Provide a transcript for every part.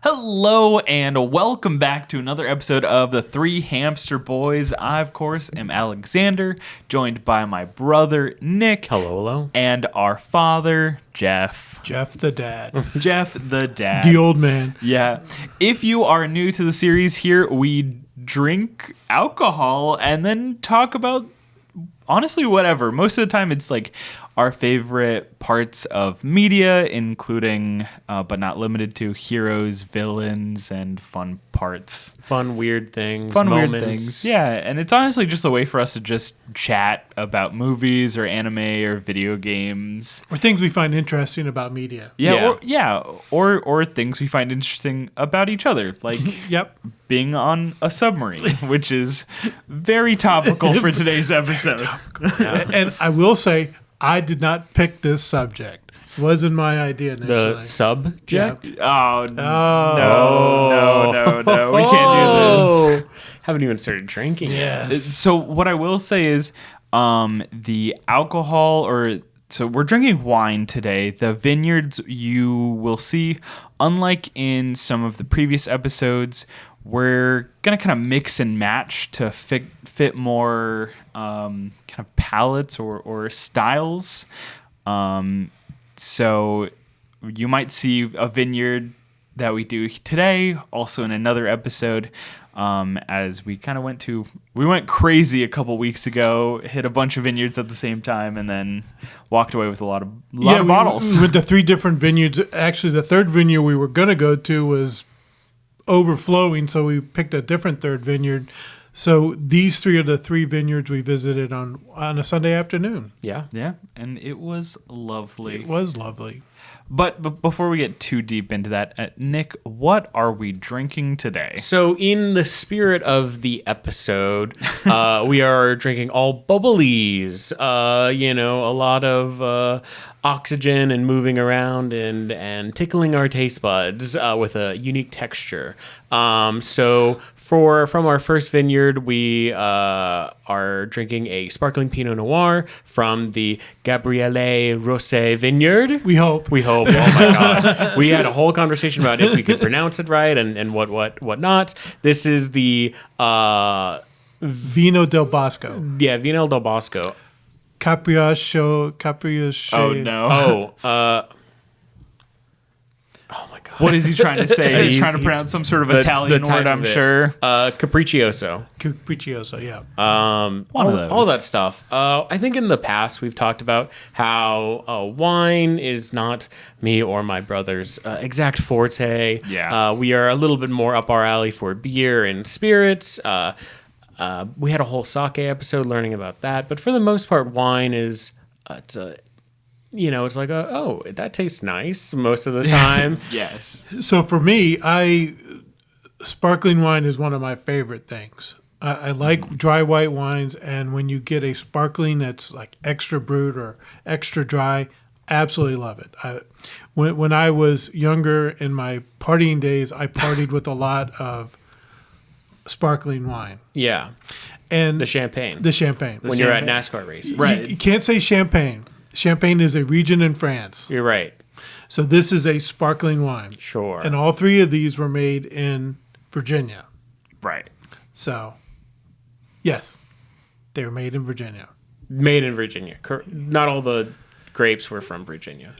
Hello and welcome back to another episode of the Three Hamster Boys. I, of course, am Alexander, joined by my brother, Nick. Hello. And our father, Jeff. Jeff the dad. Jeff the dad. The old man. Yeah. If you are new to the series here, we drink alcohol and then talk about, honestly, whatever. Most of the time it's like our favorite parts of media, including, but not limited to, heroes, villains, and fun parts. Fun, weird things. Weird moments. things. Yeah, and it's honestly just a way for us to just chat about movies or anime or video games. Or things we find interesting about media. Or things we find interesting about each other, like Yep. being on a submarine, which is very topical for today's episode. And I will say, I did not pick this subject. It wasn't my idea initially. The subject? Oh, no. We can't do this. Haven't even started drinking yet. Yes. So what I will say is the alcohol So we're drinking wine today. The vineyards you will see, unlike in some of the previous episodes, we're going to kind of mix and match to fit more kind of palettes or styles. So you might see a vineyard that we do today, also in another episode, as we kind of went crazy a couple weeks ago, hit a bunch of vineyards at the same time, and then walked away with a lot of bottles. We went to 3 different vineyards. Actually, the third vineyard we were going to go to was overflowing, so we picked a different third vineyard. So these 3 are the 3 vineyards we visited on a Sunday afternoon. Yeah. Yeah, and it was lovely. It was lovely. But before we get too deep into that, Nick, what are we drinking today? So in the spirit of the episode, we are drinking all bubblies. A lot of oxygen and moving around and tickling our taste buds with a unique texture. From our first vineyard, we are drinking a sparkling Pinot Noir from the Gabriele Rosé vineyard. We hope. Oh my God. We had a whole conversation about if we could pronounce it right and what not. This is the Vino del Bosco. Yeah, Vino del Bosco. Capriacho. Oh no. Oh my God. What is he trying to say? He's trying to pronounce some sort of Italian word, I'm sure. Capriccioso. Capriccioso, yeah. One of those. All that stuff. I think in the past we've talked about how wine is not me or my brother's exact forte. Yeah. We are a little bit more up our alley for beer and spirits. We had a whole sake episode learning about that. But for the most part, wine is... it's like, that tastes nice most of the time. Yes. So for me, sparkling wine is one of my favorite things. I like dry white wines, and when you get a sparkling that's like extra brut or extra dry, absolutely love it. When I was younger in my partying days, I partied with a lot of sparkling wine. Yeah. And The champagne. When you're at NASCAR races. Right. You can't say champagne. Champagne is a region in France. You're right. So this is a sparkling wine. Sure. And all 3 of these were made in Virginia. Right. So, yes, they were made in Virginia. Made in Virginia. Not all the grapes were from Virginia.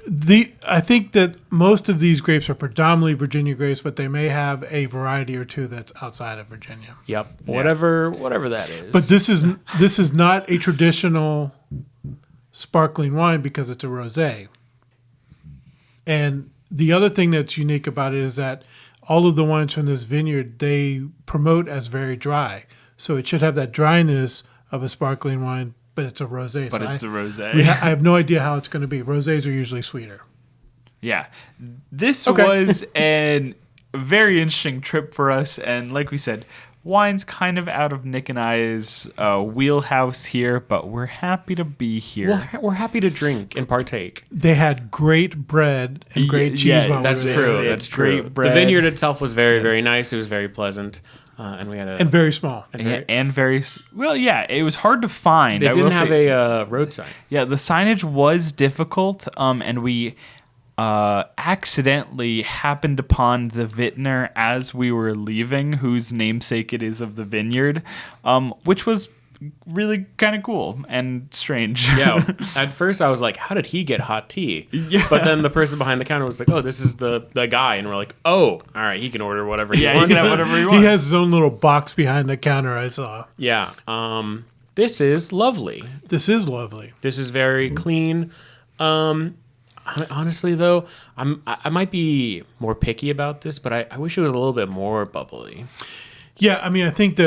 I think that most of these grapes are predominantly Virginia grapes, but they may have a variety or 2 that's outside of Virginia. Yep. Whatever that is. But this is not a traditional sparkling wine because it's a rosé. And the other thing that's unique about it is that all of the wines from this vineyard, they promote as very dry. So it should have that dryness of a sparkling wine, but it's a rosé. But it's a rosé. I have no idea how it's going to be. Rosés are usually sweeter. Yeah. This was a very interesting trip for us. And like we said, wine's kind of out of Nick and I's wheelhouse here, but we're happy to be here. We're happy to drink and partake. They had great bread and great cheese. Yeah, That's true. That's true. Great bread. The vineyard itself was very, very nice. It was very pleasant. And we had and very small. And very well, yeah. It was hard to find. They didn't have a road sign. Yeah, the signage was difficult, and we accidentally happened upon the vintner as we were leaving, whose namesake it is of the vineyard, which was really kind of cool and strange. Yeah. At first, I was like, "How did he get hot tea?" Yeah. But then the person behind the counter was like, "Oh, this is the guy," and we're like, "Oh, all right, he can order whatever he Yeah, he wants." can have whatever he wants. He has his own little box behind the counter. I saw. Yeah. This is lovely. This is lovely. This is very clean. Honestly, though, I might be more picky about this, but I wish it was a little bit more bubbly. Yeah, I mean, I think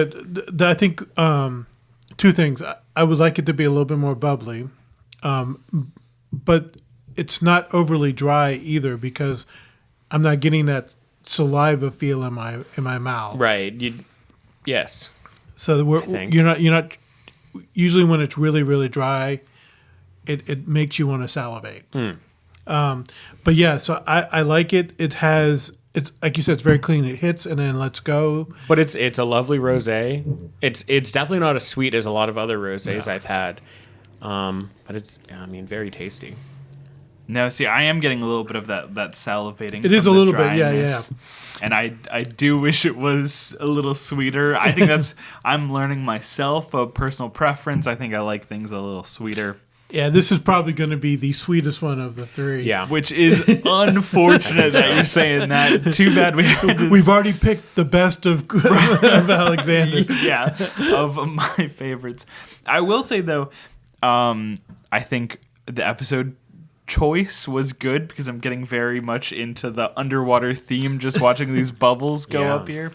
two things. I would like it to be a little bit more bubbly, but it's not overly dry either because I'm not getting that saliva feel in my mouth. Right. Yes. So you're not. Usually, when it's really really dry, it makes you want to salivate. But yeah, so I like it. It's like you said, it's very clean. It hits and then lets go. But it's a lovely rosé. It's definitely not as sweet as a lot of other rosés I've had. But it's very tasty. No, see, I am getting a little bit of that salivating. It is from a the little bit, yeah. dryness. And I do wish it was a little sweeter. I think I'm learning myself a personal preference. I think I like things a little sweeter. Yeah, this is probably going to be the sweetest one of the three. Yeah. Which is unfortunate that you're saying that. Too bad we had this. We've already picked the best of Alexander. Yeah, of my favorites. I will say, though, I think the episode choice was good because I'm getting very much into the underwater theme just watching these bubbles go up here.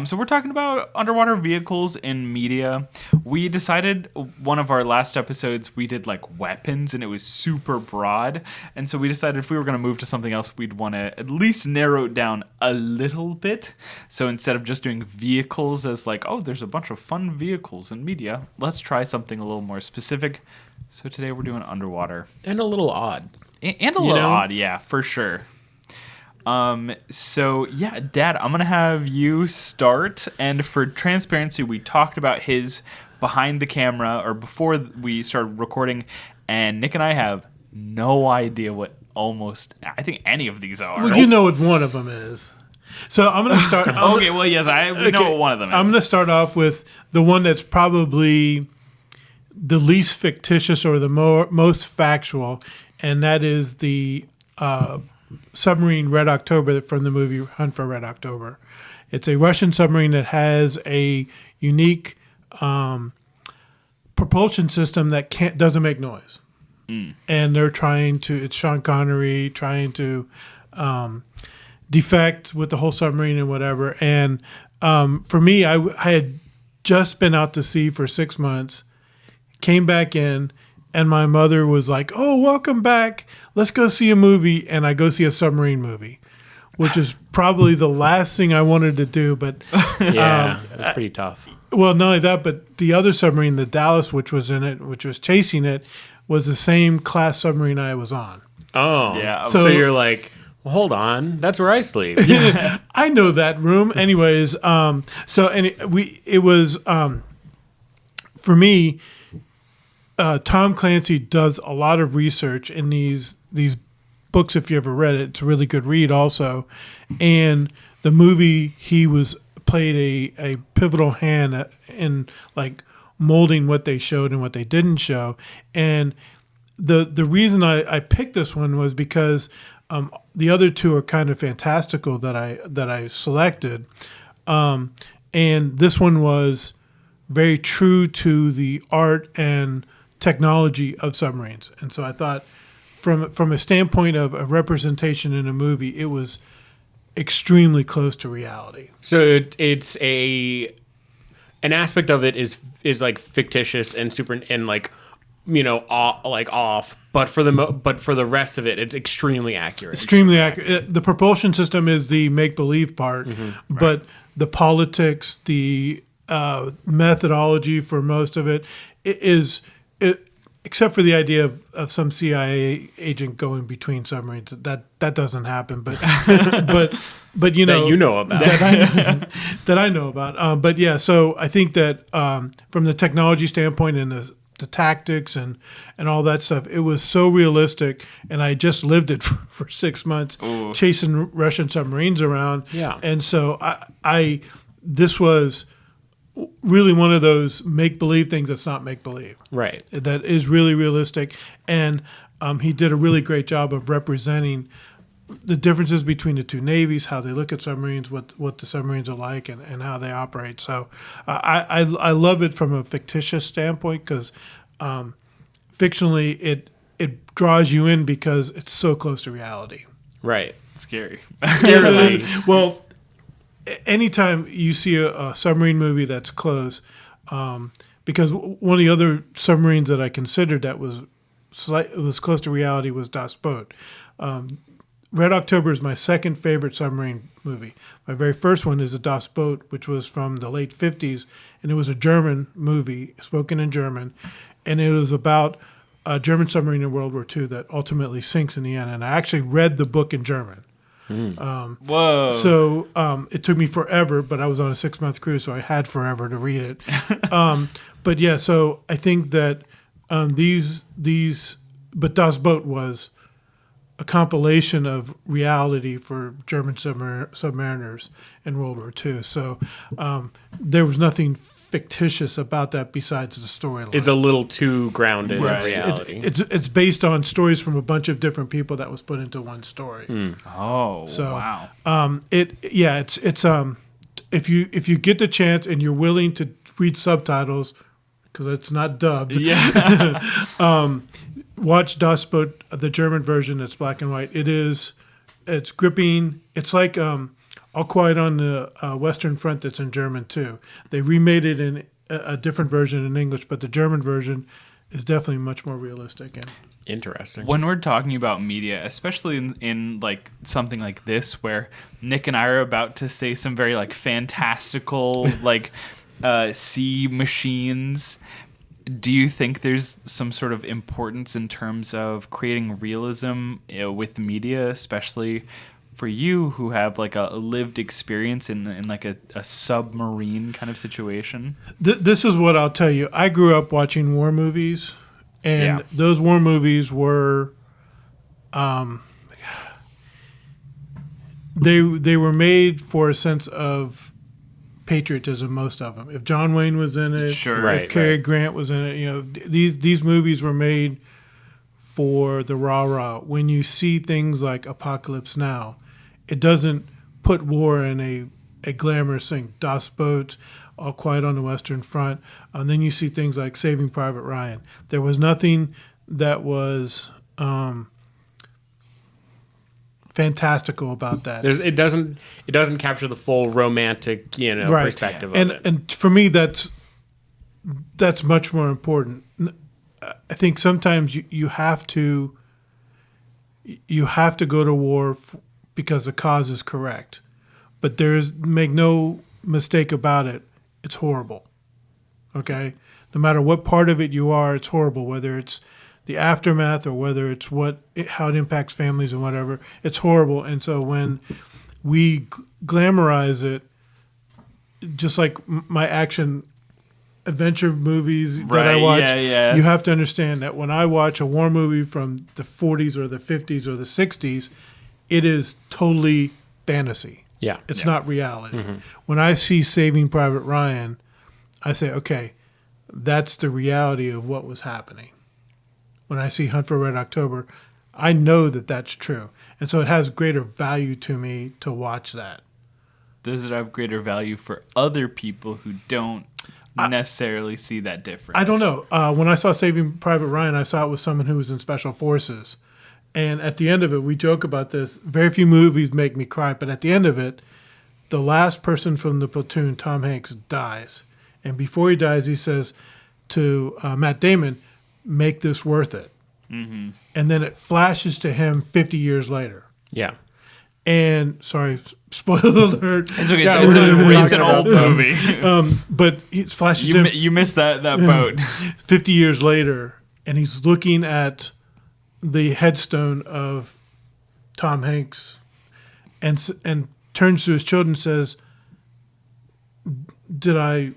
So we're talking about underwater vehicles in media. We decided one of our last episodes we did like weapons and it was super broad. And so we decided if we were going to move to something else, we'd want to at least narrow it down a little bit. So instead of just doing vehicles as like, oh, there's a bunch of fun vehicles in media, let's try something a little more specific. So today we're doing underwater. And a little odd. And a little odd, yeah, for sure. So yeah, Dad, I'm gonna have you start, and for transparency, we talked about his behind the camera or before we started recording, and Nick and I have no idea what I think any of these are. Well, you know what one of them is. So I'm going to start. Okay, well, yes, we know what one of them is. I'm going to start off with the one that's probably the least fictitious or the most factual, and that is the submarine Red October from the movie Hunt for Red October. It's a Russian submarine that has a unique propulsion system that doesn't make noise. And they're it's Sean Connery trying to defect with the whole submarine and whatever. And for me, I had just been out to sea for 6 months, came back in, and my mother was like, "Oh, welcome back. Let's go see a movie." And I go see a submarine movie, which is probably the last thing I wanted to do. But yeah, that's pretty tough. Well, not only that, but the other submarine, the Dallas, which was in it, which was chasing it, was the same class submarine I was on. Oh, yeah. So you're like, well, hold on, that's where I sleep. I know that room. Anyways, it was for me. Tom Clancy does a lot of research in these books. If you ever read it, it's a really good read also. And the movie, he played a pivotal hand in like molding what they showed and what they didn't show. And the reason I picked this one was because the other two are kind of fantastical that I selected, and this one was very true to the art and technology of submarines. And so I thought from a standpoint of a representation in a movie, it was extremely close to reality. So it's an aspect of it is like fictitious and super and like, off, but for the rest of it, it's extremely accurate. Extremely accurate. The propulsion system is the make believe part, but the politics, the methodology for most of it is. Except for the idea of some CIA agent going between submarines, that doesn't happen. But but you know that you know about that I know about. But yeah, so I think that from the technology standpoint and the the tactics and all that stuff. It was so realistic, and I just lived it for 6 months, chasing Russian submarines around. Yeah. And so I this was really one of those make-believe things that's not make-believe. Right. That is really realistic. And he did a really great job of representing the differences between the two navies, how they look at submarines, what the submarines are like, and how they operate. So I love it from a fictitious standpoint because fictionally it draws you in because it's so close to reality. Right. Scary. Well, anytime you see a submarine movie that's close, because one of the other submarines that I considered that was close to reality was Das Boot. Red October is my second favorite submarine movie. My very first one is a Das Boot, which was from the late 50s, and it was a German movie, spoken in German, and it was about a German submarine in World War II that ultimately sinks in the end. And I actually read the book in German. Whoa. So it took me forever, but I was on a 6-month cruise, so I had forever to read it. But yeah, so I think that but Das Boot was a compilation of reality for German submariners in World War II. So there was nothing fictitious about that besides the storyline. It's a little too grounded in Right. reality. It's based on stories from a bunch of different people that was put into one story. Oh, So, wow. It's if you get the chance and you're willing to read subtitles because it's not dubbed. Yeah. Watch Das Boot, the German version. It's black and white. It's gripping. It's like All Quiet on the Western Front that's in German too. They remade it in a different version in English, but the German version is definitely much more realistic. And Interesting. When we're talking about media, especially in like something like this, where Nick and I are about to say some very like fantastical like sea machines, do you think there's some sort of importance in terms of creating realism with media, especially for you who have like a lived experience in like a submarine kind of situation? this is what I'll tell you. I grew up watching war movies, and Yeah. those war movies were, they were made for a sense of patriotism. Most of them. If John Wayne was in it, Sure. Right. if Cary Grant was in it, these movies were made for the rah-rah. When you see things like Apocalypse Now, it doesn't put war in a glamorous thing. Das Boot, All Quiet on the Western Front, and then you see things like Saving Private Ryan. There was nothing that was fantastical about that. It doesn't capture the full romantic, perspective of it. And for me, that's much more important. I think sometimes you have to go to war because the cause is correct, but make no mistake about it, it's horrible. Okay, no matter what part of it you are, it's horrible. Whether it's the aftermath or whether it's how it impacts families and whatever, it's horrible. And so when we glamorize it, just like my action adventure movies that I Right, watch, yeah. you have to understand that when I watch a war movie from the 40s or the 50s or the 60s, it is totally fantasy. Yeah. It's not reality. When I see Saving Private Ryan, I say, okay, that's the reality of what was happening. When I see Hunt for Red October, I know that that's true. And so it has greater value to me to watch that. Does it have greater value for other people who don't necessarily see that difference? I don't know. When I saw Saving Private Ryan, I saw it with someone who was in Special Forces. And at the end of it, we joke about this. Very few movies make me cry, but at the end of it, the last person from the platoon, Tom Hanks, dies. And before he dies, he says to Matt Damon, make this worth it. Mm-hmm. And then it flashes to him 50 years later. Yeah. And, sorry, spoiler alert. It's okay. Yeah, It's an old movie. But it flashes to him You missed that boat. 50 years later, and he's looking at the headstone of Tom Hanks and turns to his children and says, did I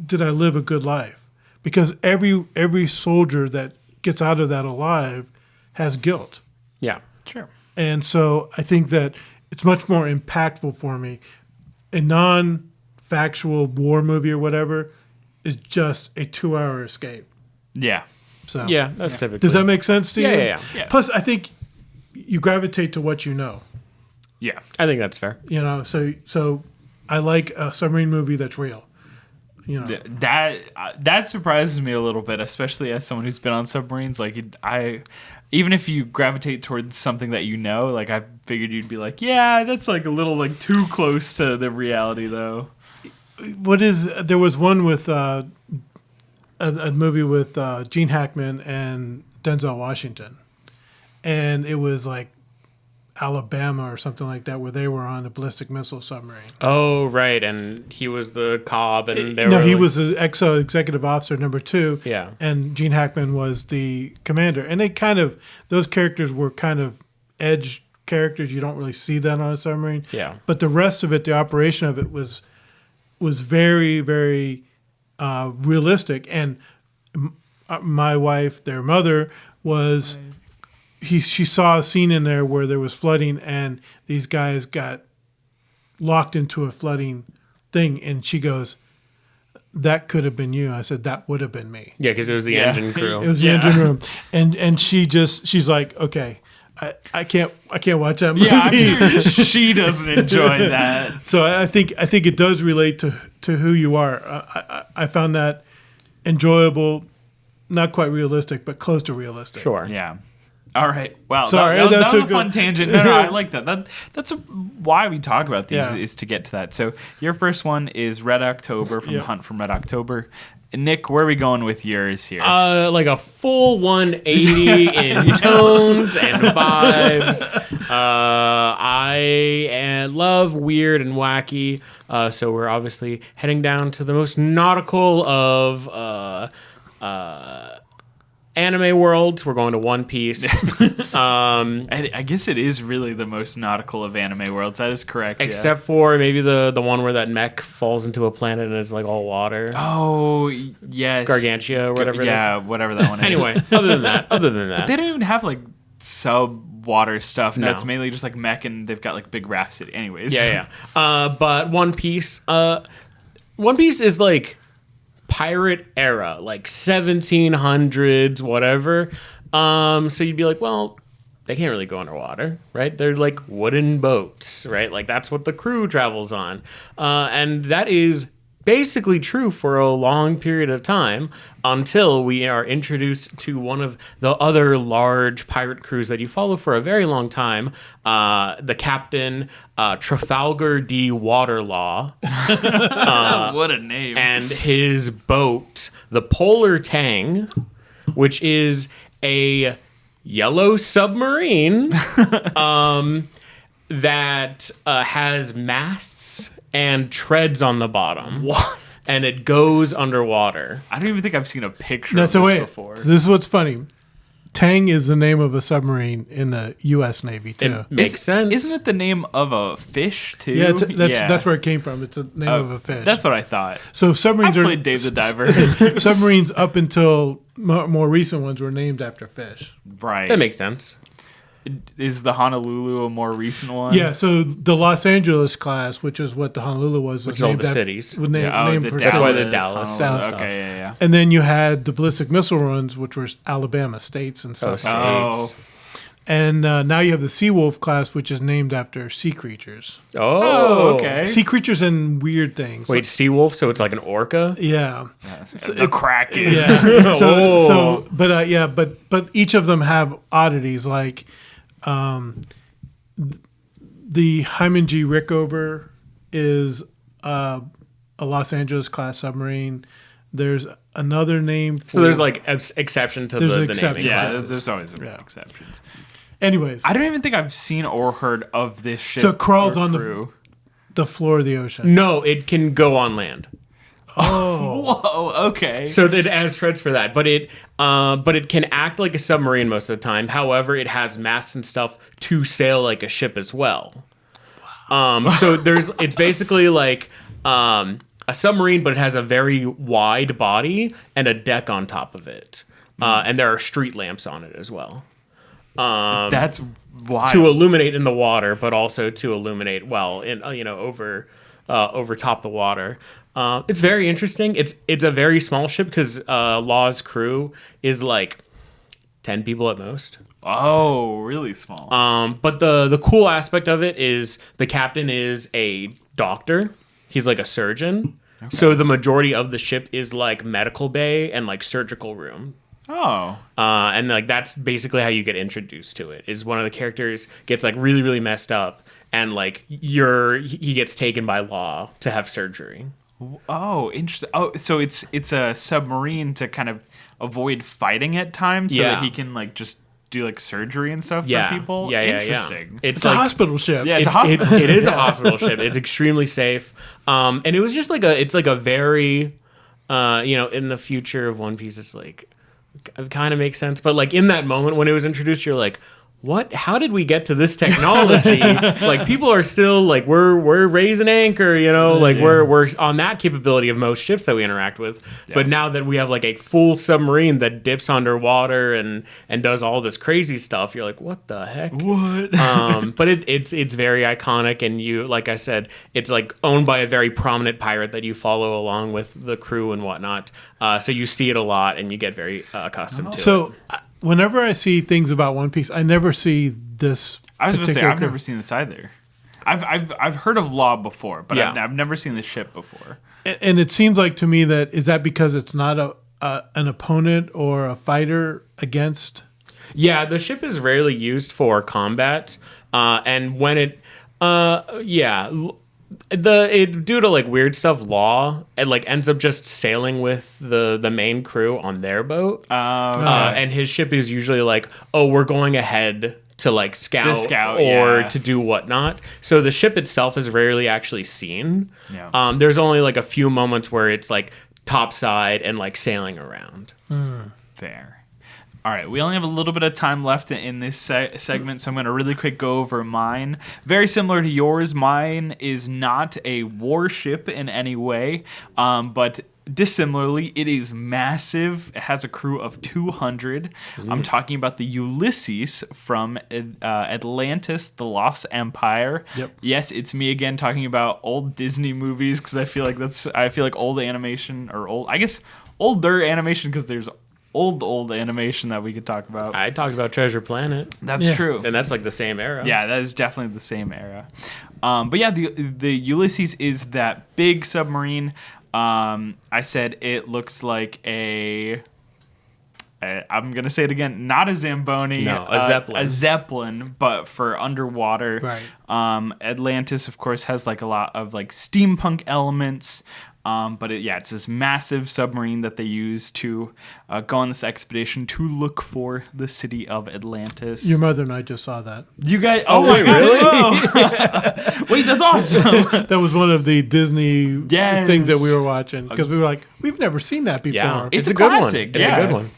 live a good life? because every soldier that gets out of that alive has guilt. Yeah. Sure. And so I think that it's much more impactful for me. A non-factual war movie or whatever is just a 2-hour escape. Yeah. So Yeah, that's typically. does that make sense to you? Yeah. Plus, I think you gravitate to what you know. Yeah. I think that's fair. You know, so I like a submarine movie that's real. You know, That surprises me a little bit, especially as someone who's been on submarines. Like, even if you gravitate towards something that you know, like I figured you'd be like, yeah, that's like a little like too close to the reality, though. there was one with a movie with Gene Hackman and Denzel Washington, and it was like Alabama or something like that, where they were on a ballistic missile submarine. Oh, right. And he was the cob, and He was the executive officer number 2. Yeah. And Gene Hackman was the commander. And those characters were kind of edge characters. You don't really see that on a submarine. Yeah. But the rest of it, the operation of it was very, very realistic. And my wife, their mother, was... She saw a scene in there where there was flooding and these guys got locked into a flooding thing, and she goes, "That could have been you." I said, "That would have been me." Yeah, because it was the engine crew. It was the engine room, and she's like, "Okay, I can't watch that movie." Yeah, I'm sure she doesn't enjoy that. So I think it does relate to who you are. I found that enjoyable, not quite realistic, but close to realistic. Sure. Yeah. All right. Wow. Sorry, that was a took fun tangent. No, I like that. That's why we talk about these Yeah. is to get to that. So your first one is Red October from The Hunt from Red October. Nick, where are we going with yours here? Like a full 180 in tones and vibes. I love weird and wacky. So we're obviously heading down to the most nautical of anime world. We're going to One Piece. I guess it is really the most nautical of anime worlds. That is correct. Except for maybe the one where that mech falls into a planet and it's like all water. Oh, yes. Gargantia or whatever it is. Yeah, whatever that one is. Anyway, other than that. They don't even have like sub-water stuff. No, No. it's mainly just like mech, and they've got like big raft city. Anyways. Yeah. But One Piece is like pirate era, like 1700s, whatever. So you'd be like, well, they can't really go underwater, right? They're like wooden boats, right? Like that's what the crew travels on. And that is basically true for a long period of time until we are introduced to one of the other large pirate crews that you follow for a very long time, the captain, Trafalgar D. Waterlaw. What a name. And his boat, the Polar Tang, which is a yellow submarine that has masts and treads on the bottom. What? And it goes underwater. I don't even think I've seen a picture No, of so this wait. before. This is what's funny. Tang is the name of a submarine in the U.S. Navy too. It makes sense. Isn't it the name of a fish too? Yeah, that's where it came from. It's the name of a fish. That's what I thought. So I've submarines played Dave the Diver. submarines up until more recent ones were named after fish. Right. That makes sense. Is the Honolulu a more recent one? Yeah, so the Los Angeles class, which is what the Honolulu was Which is all named the cities. Was named, Yeah, named the for Dallas, That's why the cities. Dallas Honolulu. stuff. Okay, yeah. And then you had the ballistic missile runs, which were Alabama states and stuff. States. Oh. And now you have the Seawolf class, which is named after sea creatures. Oh, okay. Sea creatures and weird things. Wait, seawolf? So it's like an orca? Yeah. The Kraken. Yeah. Oh. But each of them have oddities like the Hyman G. Rickover is a Los Angeles class submarine. There's another name for So there's like exception to There's the exception. naming Yeah, classes. there's always Yeah. exceptions. anyways, I don't even think I've seen or heard of this ship. So it crawls or on crew. the floor of the ocean. No, it can go on land. Whoa, okay. So it has treads for that, but it can act like a submarine most of the time. However, it has masts and stuff to sail like a ship as well. So it's basically like a submarine, but it has a very wide body and a deck on top of it. And there are street lamps on it as well. That's wild. To illuminate in the water, but also to illuminate in over top the water. It's very interesting. It's a very small ship because Law's crew is like 10 people at most. Oh, really small. But the cool aspect of it is the captain is a doctor. He's like a surgeon. Okay. So the majority of the ship is like medical bay and like surgical room. Oh. And like that's basically how you get introduced to it. Is one of the characters gets like really, really messed up, and like he gets taken by Law to have surgery. Oh, interesting. Oh, so it's a submarine to kind of avoid fighting at times, so that he can like just do like surgery and stuff for people. Interesting. Yeah. It's like, a hospital ship. Yeah, it's a hospital. It is a hospital ship. It's extremely safe. And it was just like a very, in the future of One Piece, it's like. It kind of makes sense, but like in that moment when it was introduced, you're like, what? How did we get to this technology? Like people are still like we're raising anchor, like we're on that capability of most ships that we interact with. Yeah. But now that we have like a full submarine that dips underwater and does all this crazy stuff, you're like, what the heck? What? But it's very iconic, and you, like I said, it's like owned by a very prominent pirate that you follow along with the crew and whatnot. So you see it a lot, and you get very accustomed to it. So. Whenever I see things about One Piece, I never see this. I was going to say I've never seen this either. I've heard of Law before, but I've never seen the ship before. And it seems like to me that is that because it's not an opponent or a fighter against. Yeah, the ship is rarely used for combat, and when it, due to like weird stuff, Law it like ends up just sailing with the main crew on their boat, and his ship is usually like, oh, we're going ahead to like scout or to do whatnot. So the ship itself is rarely actually seen. Yeah. There's only like a few moments where it's like topside and like sailing around. Fair. All right, we only have a little bit of time left in this segment, so I'm going to really quick go over mine. Very similar to yours, mine is not a warship in any way, but dissimilarly, it is massive. It has a crew of 200. I'm talking about the Ulysses from Atlantis, The Lost Empire. Yep. Yes, it's me again talking about old Disney movies because I feel like old animation or older animation because there's old animation that we could talk about. I talked about Treasure Planet. That's true. And that's like the same era. Yeah, that is definitely the same era. But yeah, the Ulysses is that big submarine. I said it looks like I'm going to say it again, not a Zamboni. No, a Zeppelin. A Zeppelin, but for underwater. Right. Atlantis, of course, has like a lot of like steampunk elements. But it's this massive submarine that they use to go on this expedition to look for the city of Atlantis. Your mother and I just saw that. You guys? Oh, wait, really? Oh. Wait, that's awesome. That was one of the Disney things that we were watching because we were like, we've never seen that before. Yeah. It's a classic. Good one. It's a good one.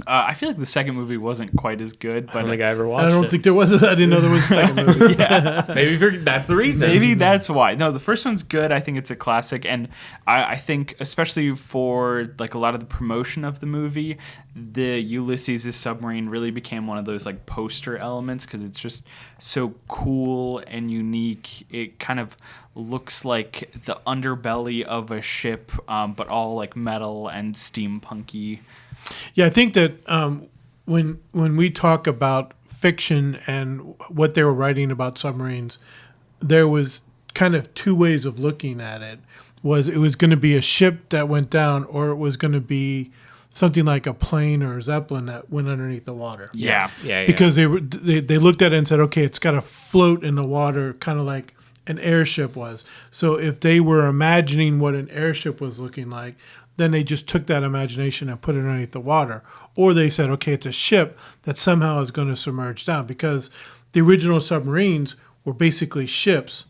I feel like the second movie wasn't quite as good, but I don't think I ever watched it. I don't think there was. I didn't know there was a second movie. Maybe that's the reason. Maybe that's why. No, the first one's good. I think it's a classic, and I think especially for like a lot of the promotion of the movie, the Ulysses' submarine really became one of those like poster elements because it's just so cool and unique. It kind of looks like the underbelly of a ship, but all like metal and steampunky. Yeah, I think that when we talk about fiction and what they were writing about submarines, there was kind of two ways of looking at it. It was going to be a ship that went down, or it was going to be something like a plane or a Zeppelin that went underneath the water. Yeah. Because they looked at it and said, okay, it's got to float in the water, kind of like an airship was. So if they were imagining what an airship was looking like, then they just took that imagination and put it underneath the water. Or they said, okay, it's a ship that somehow is going to submerge down, because the original submarines were basically ships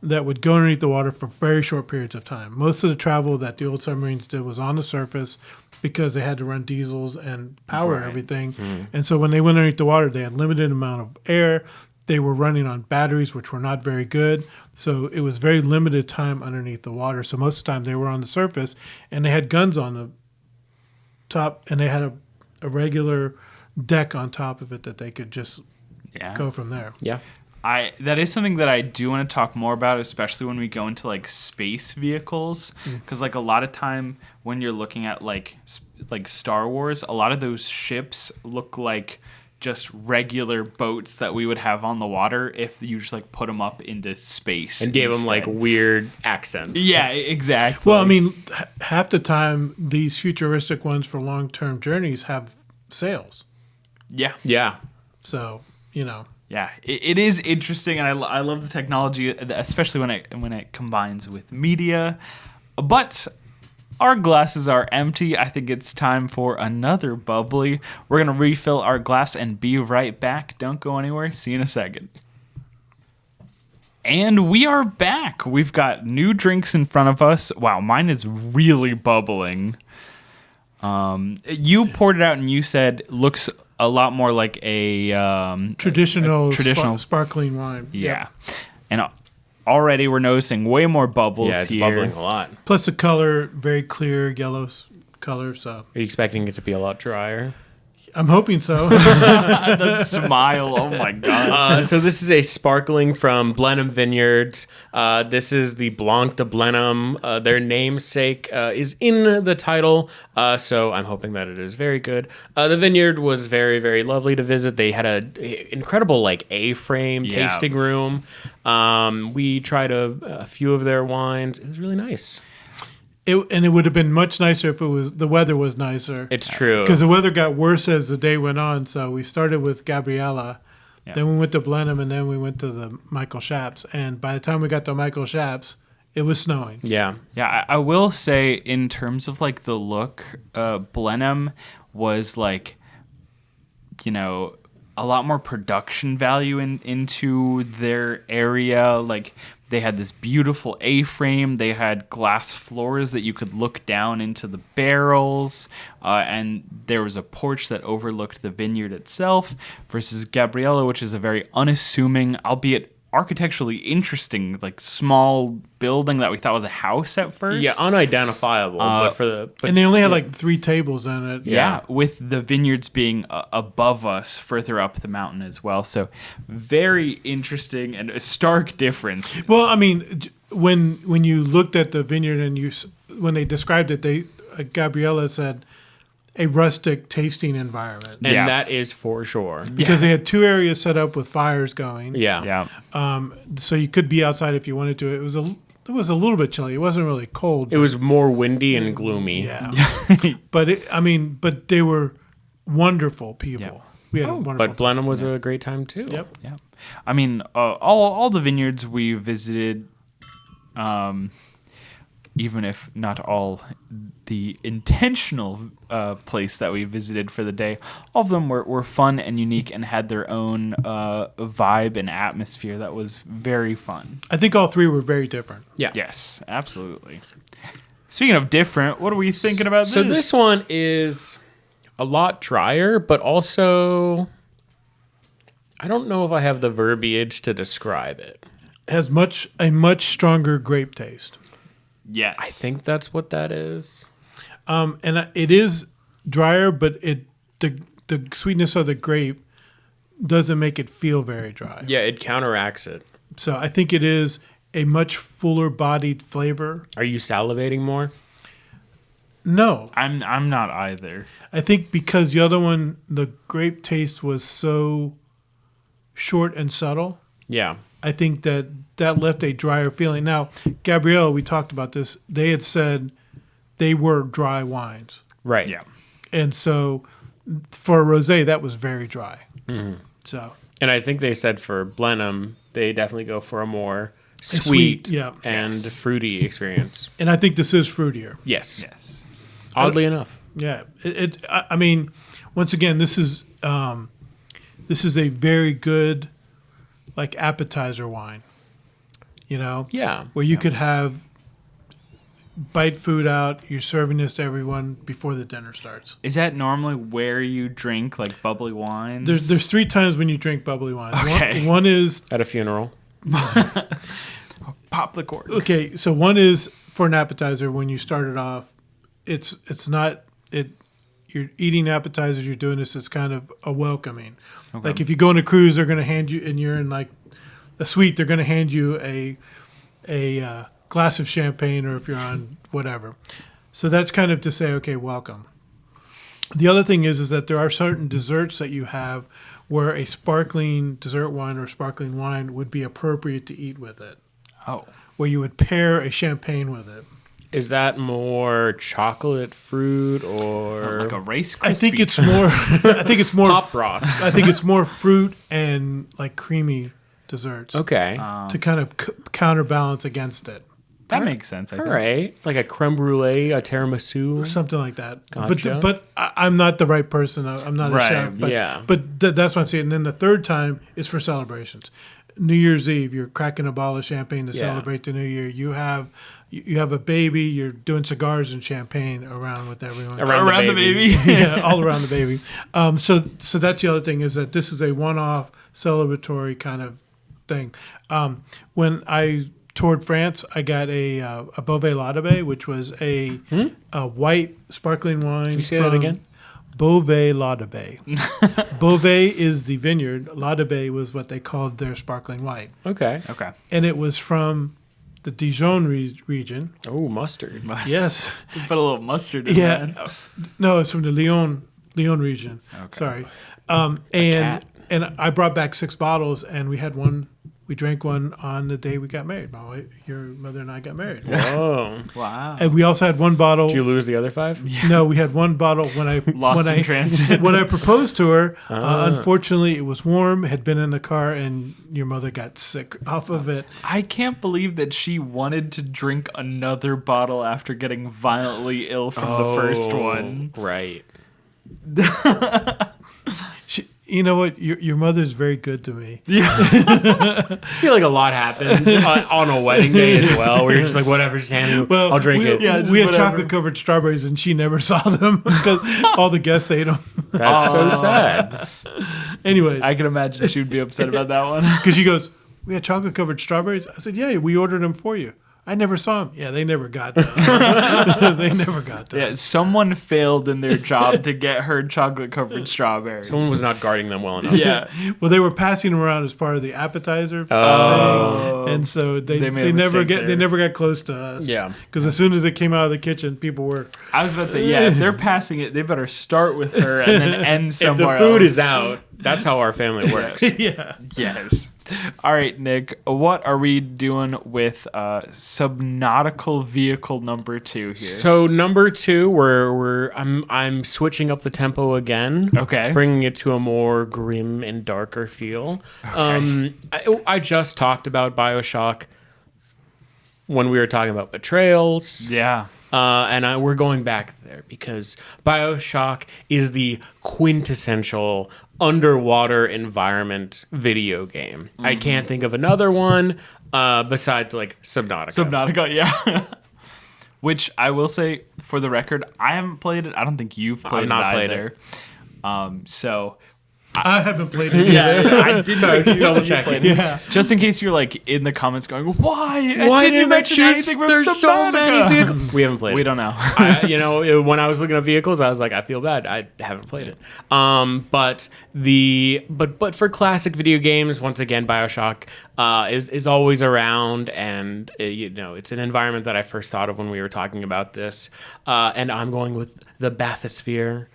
that would go underneath the water for very short periods of time. Most of the travel that the old submarines did was on the surface because they had to run diesels and power everything. And so when they went underneath the water, they had limited amount of air. They were running on batteries, which were not very good. So it was very limited time underneath the water. So most of the time they were on the surface, and they had guns on the top, and they had a regular deck on top of it that they could just go from there. Yeah. That is something that I do want to talk more about, especially when we go into like space vehicles, because like a lot of time when you're looking at like Star Wars, a lot of those ships look like just regular boats that we would have on the water if you just like put them up into space And gave them instead. like weird accents. Yeah, exactly. Well, I mean, half the time these futuristic ones for long-term journeys have sails. yeah. Yeah. So, you know. Yeah, it is interesting, and I love the technology, especially when it combines with media. But our glasses are empty. I think it's time for another bubbly. We're gonna refill our glass and be right back. Don't go anywhere. See you in a second. And we are back. We've got new drinks in front of us. Wow, mine is really bubbling. You poured it out and you said looks a lot more like a Traditional sparkling wine. Yeah. And already we're noticing way more bubbles Yeah, it's here. bubbling a lot. Plus the color, very clear yellow color. So Are you expecting it to be a lot drier? I'm hoping so. That smile. Oh my god. So this is a sparkling from Blenheim Vineyards. This is the Blanc de Blenheim. Their namesake is in the title, so I'm hoping that it is very good. The vineyard was very, very lovely to visit. They had a incredible like A-frame tasting room. We tried a few of their wines. It was really nice. It would have been much nicer if the weather was nicer. It's true. Because the weather got worse as the day went on. So we started with Gabriella, then we went to Blenheim, and then we went to the Michael Shaps. And by the time we got to Michael Shaps, it was snowing. Yeah. Yeah, I will say in terms of like the look, Blenheim was like, you know, a lot more production value into their area. Like they had this beautiful A-frame. They had glass floors that you could look down into the barrels. And there was a porch that overlooked the vineyard itself versus Gabriella, which is a very unassuming, albeit architecturally interesting, like small building that we thought was a house at first. Yeah, unidentifiable. And they only had like 3 tables in it. Yeah, with the vineyards being above us, further up the mountain as well. So very interesting and a stark difference. Well, I mean, when you looked at the vineyard and when they described it, Gabriella said a rustic tasting environment. And Yeah. that is for sure. Because they had 2 areas set up with fires going. Yeah. Yeah. So you could be outside if you wanted to. It was a little bit chilly. It wasn't really cold. It was more windy and gloomy. Yeah. But they were wonderful people. Yeah. We had a wonderful But Blenheim was a great time too. Yep. Yeah. I mean, all the vineyards we visited, even if not all the intentional place that we visited for the day, all of them were fun and unique and had their own vibe and atmosphere that was very fun. I think all 3 were very different. Yeah. Yes, absolutely. Speaking of different, what are we thinking about So this one is a lot drier, but also I don't know if I have the verbiage to describe it. Has a much stronger grape taste. Yes. I think that's what that is. And it is drier, but the sweetness of the grape doesn't make it feel very dry. Yeah, it counteracts it. So I think it is a much fuller bodied flavor. Are you salivating more? No, I'm not either. I think because the other one, the grape taste was so short and subtle. Yeah. I think that left a drier feeling. Now, Gabrielle, we talked about this. They had said they were dry wines. Right. Yeah. And so for a rosé, that was very dry. Mm-hmm. So And I think they said for Blenheim, they definitely go for a more sweet, sweet, yeah. and fruity experience. And I think this is fruitier. Yes. Yes. Oddly enough. Yeah. I mean, once again, this is a very good like appetizer wine. You know? Yeah. Where you could have bite food out. You're serving this to everyone before the dinner starts. Is that normally where you drink like bubbly wines? There's 3 times when you drink bubbly wine. Okay. One is At a funeral. Pop the cork. okay. So one is for an appetizer when you start it off. It's not it. You're eating appetizers. You're doing this. It's kind of a welcoming. Okay. Like if you go on a cruise, they're going to hand you, and you're in like a suite. They're going to hand you a glass of champagne, or if you're on whatever. So that's kind of to say, okay, welcome. The other thing is that there are certain desserts that you have where a sparkling dessert wine or sparkling wine would be appropriate to eat with it, Oh. where you would pair a champagne with it. Is that more chocolate, fruit, or Like a Rice Krispie. I think it's more. I think it's more. Pop Rocks? I think it's more fruit and like creamy desserts Okay. to kind of counterbalance against it, That makes sense, I All think. right. Like a creme brulee, a tiramisu. something like that. Gotcha. But I'm not the right person. I'm not Right, a chef. But, yeah. But that's what I'm saying. And then the third time is for celebrations. New Year's Eve, you're cracking a bottle of champagne to Yeah. celebrate the new year. You have a baby. You're doing cigars and champagne around with everyone. Around the baby. Yeah, all around the baby. So that's the other thing is that this is a one-off celebratory kind of thing. When I toured France, I got a Beauvais Laudabay, which was a white sparkling wine. Can you say that again? Beauvais Laudabay. Beauvais is the vineyard. Laudabay was what they called their sparkling white, Okay. Okay. and it was from the Dijon region. Oh, mustard. Yes. Put a little mustard in Yeah. that. No, it's from the Lyon region. Okay. Sorry. cat. And I brought back 6 bottles, and we had one. We drank one on the day we got married. Your mother and I got married. Whoa. Wow. And we also had one bottle. Did you lose the other 5? No, we had one bottle when I Lost in transit. when I proposed to her. Unfortunately, it was warm. Had been in the car, and your mother got sick off of it. I can't believe that she wanted to drink another bottle after getting violently ill from the first one. Right. You know what? Your mother's very good to me. I feel like a lot happens on a wedding day as well, where you're just like, whatever, just hand me. I'll drink it. yeah, just we had whatever. chocolate covered strawberries, and she never saw them because all the guests ate them. That's so sad. Anyways, I can imagine she would be upset about that one. because she goes, we had chocolate covered strawberries. I said, yeah, we ordered them for you. I never saw them. Yeah, they never got those. They never got those. Yeah, someone failed in their job to get her chocolate covered strawberries. Someone was not guarding them well enough. Yeah. Well, they were passing them around as part of the appetizer Oh. thing, and so They made a never mistake there. they never got close to us. Yeah. because as soon as it came out of the kitchen, people were. I was about to say, yeah, if they're passing it, they better start with her and then end If somewhere the food else. is out, that's how our family works. Yeah. Yes. All right, Nick, what are we doing with subnautical vehicle number 2 here? So number 2, I'm switching up the tempo again. Okay. Bringing it to a more grim and darker feel. I just talked about BioShock when we were talking about betrayals. Yeah. And we're going back there because BioShock is the quintessential underwater environment video game. I can't think of another one besides like Subnautica. Subnautica, yeah. Which I will say, for the record, I haven't played it. I don't think you've played I've not it played either. So I haven't played it. yeah, I didn't Sorry, think you double played checking. it. Yeah. Just in case you're like in the comments going, why? Why didn't you didn't I mention choose? anything from There's so Subnautica?" many vehicles. We haven't played We it. don't know. When I was looking at vehicles, I was like, I feel bad. I haven't played it. But for classic video games, once again, BioShock is always around, and it's an environment that I first thought of when we were talking about this. And I'm going with the bathysphere,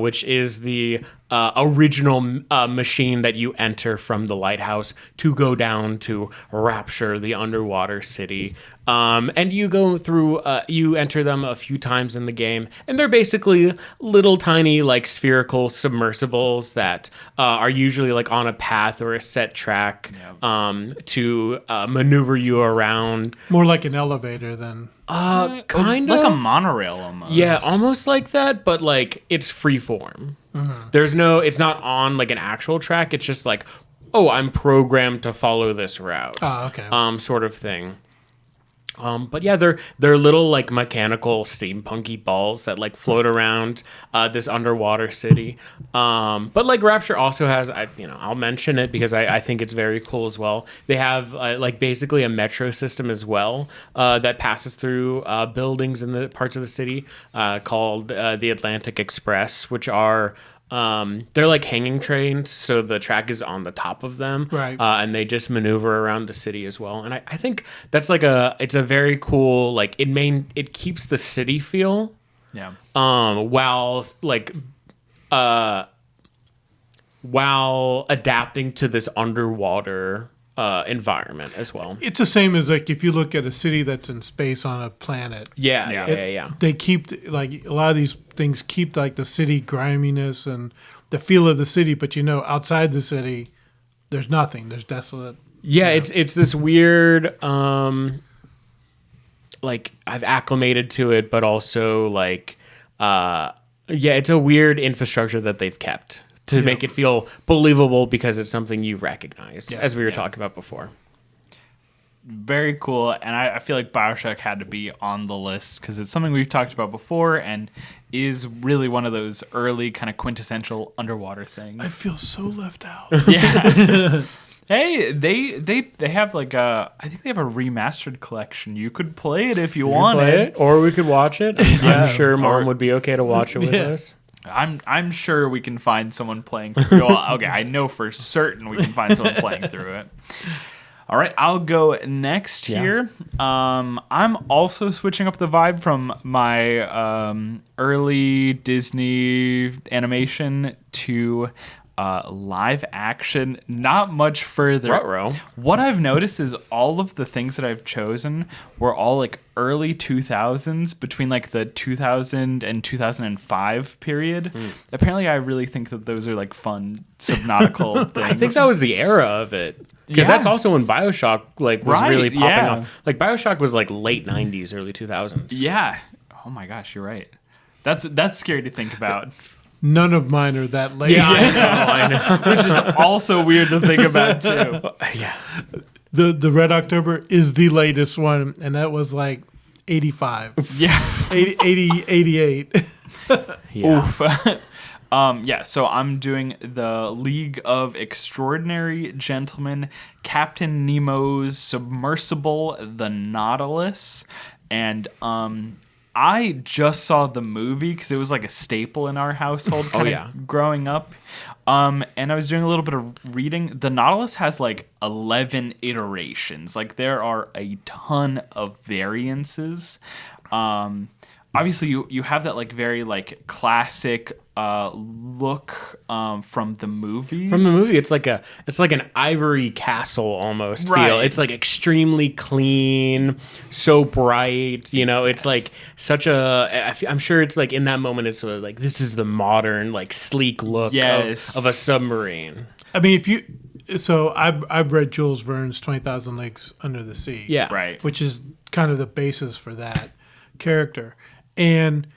which is the original machine that you enter from the lighthouse to go down to Rapture, the underwater city. And you go through, you enter them a few times in the game, and they're basically little tiny like spherical submersibles that are usually like on a path or a set track to maneuver you around. More like an elevator than. Kind like of a monorail almost. Yeah, almost like that, but like it's free form. It's not on like an actual track. It's just like, oh, I'm programmed to follow this route. Oh, okay. Sort of thing. But yeah, they're little like mechanical steampunky balls that like float around this underwater city. But like Rapture also has, I'll mention it because I think it's very cool as well. They have like basically a metro system as well that passes through buildings in the parts of the city called the Atlantic Express, which are they're like hanging trains, so the track is on the top of them, Right. And they just maneuver around the city as well. And I think that's like it's a very cool, like it keeps the city feel, Yeah. While adapting to this underwater environment as well. It's the same as like if you look at a city that's in space on a planet. Yeah. They keep like a lot of these things keep like the city griminess and the feel of the city, but outside the city, there's nothing. There's desolate. Yeah, it's this weird like I've acclimated to it, but also like it's a weird infrastructure that they've kept to make it feel believable because it's something you recognize, as we were talking about before. Very cool, and I feel like BioShock had to be on the list because it's something we've talked about before and is really one of those early kind of quintessential underwater things. I feel so left out. Yeah. Hey, they have like I think they have a remastered collection. You could play it if you wanted. Play it, or we could watch it. I'm sure Mom would be okay to watch it with us. I'm sure we can find someone playing through. Well, okay, I know for certain we can find someone playing through it. All right, I'll go next here. I'm also switching up the vibe from my early Disney animation to live action. Not much further. Ruh-roh. What I've noticed is all of the things that I've chosen were all like early 2000s, between like the 2000 and 2005 period. Apparently, I really think that those are like fun subnautical things. I think that was the era of it. Because that's also when BioShock was really popping off. Like BioShock was like late 90s, early 2000s. Yeah. Oh my gosh, you're right. That's scary to think about. None of mine are that late. Yeah, I know. Which is also weird to think about too. Yeah. The Red October is the latest one, and that was like 85. Yeah. 88. Yeah. Oof. So I'm doing the League of Extraordinary Gentlemen, Captain Nemo's Submersible, the Nautilus, and I just saw the movie because it was like a staple in our household growing up. And I was doing a little bit of reading. The Nautilus has like 11 iterations. Like there are a ton of variances. Obviously, you have that like very like classic look from the movies. From the movie, it's like an ivory castle almost feel. It's like extremely clean, so bright. It's like such a. I'm sure it's like in that moment, it's sort of like this is the modern like sleek look of a submarine. I mean, I've read Jules Verne's 20,000 Leagues Under the Sea. Yeah, right. Which is kind of the basis for that character. And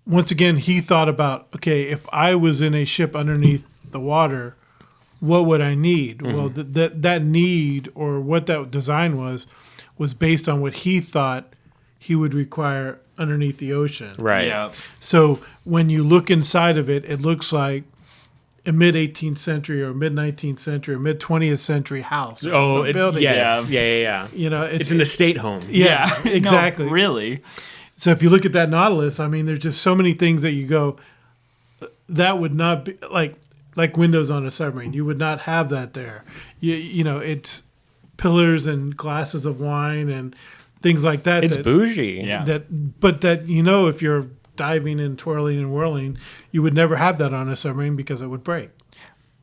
once again, he thought about, okay, if I was in a ship underneath the water, what would I need? Mm-hmm. Well, that need or what that design was based on what he thought he would require underneath the ocean. Right. Yeah. So when you look inside of it, it looks like a mid-18th century or mid-19th century or mid-20th century house. Oh, building. yes. Yeah. It's an estate home. Yeah, exactly. No, really. So if you look at that Nautilus, I mean, there's just so many things that you go, that would not be like windows on a submarine. You would not have that there. It's pillars and glasses of wine and things like that. It's bougie. Yeah. But if you're diving and twirling and whirling, you would never have that on a submarine because it would break.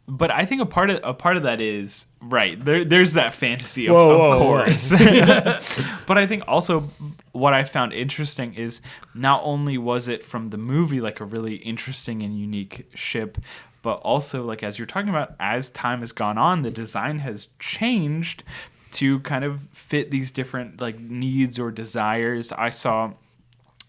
But I think a part of that is right. There's that fantasy of course. But I think also what I found interesting is not only was it from the movie like a really interesting and unique ship, but also like as you're talking about, as time has gone on, the design has changed to kind of fit these different like needs or desires. I saw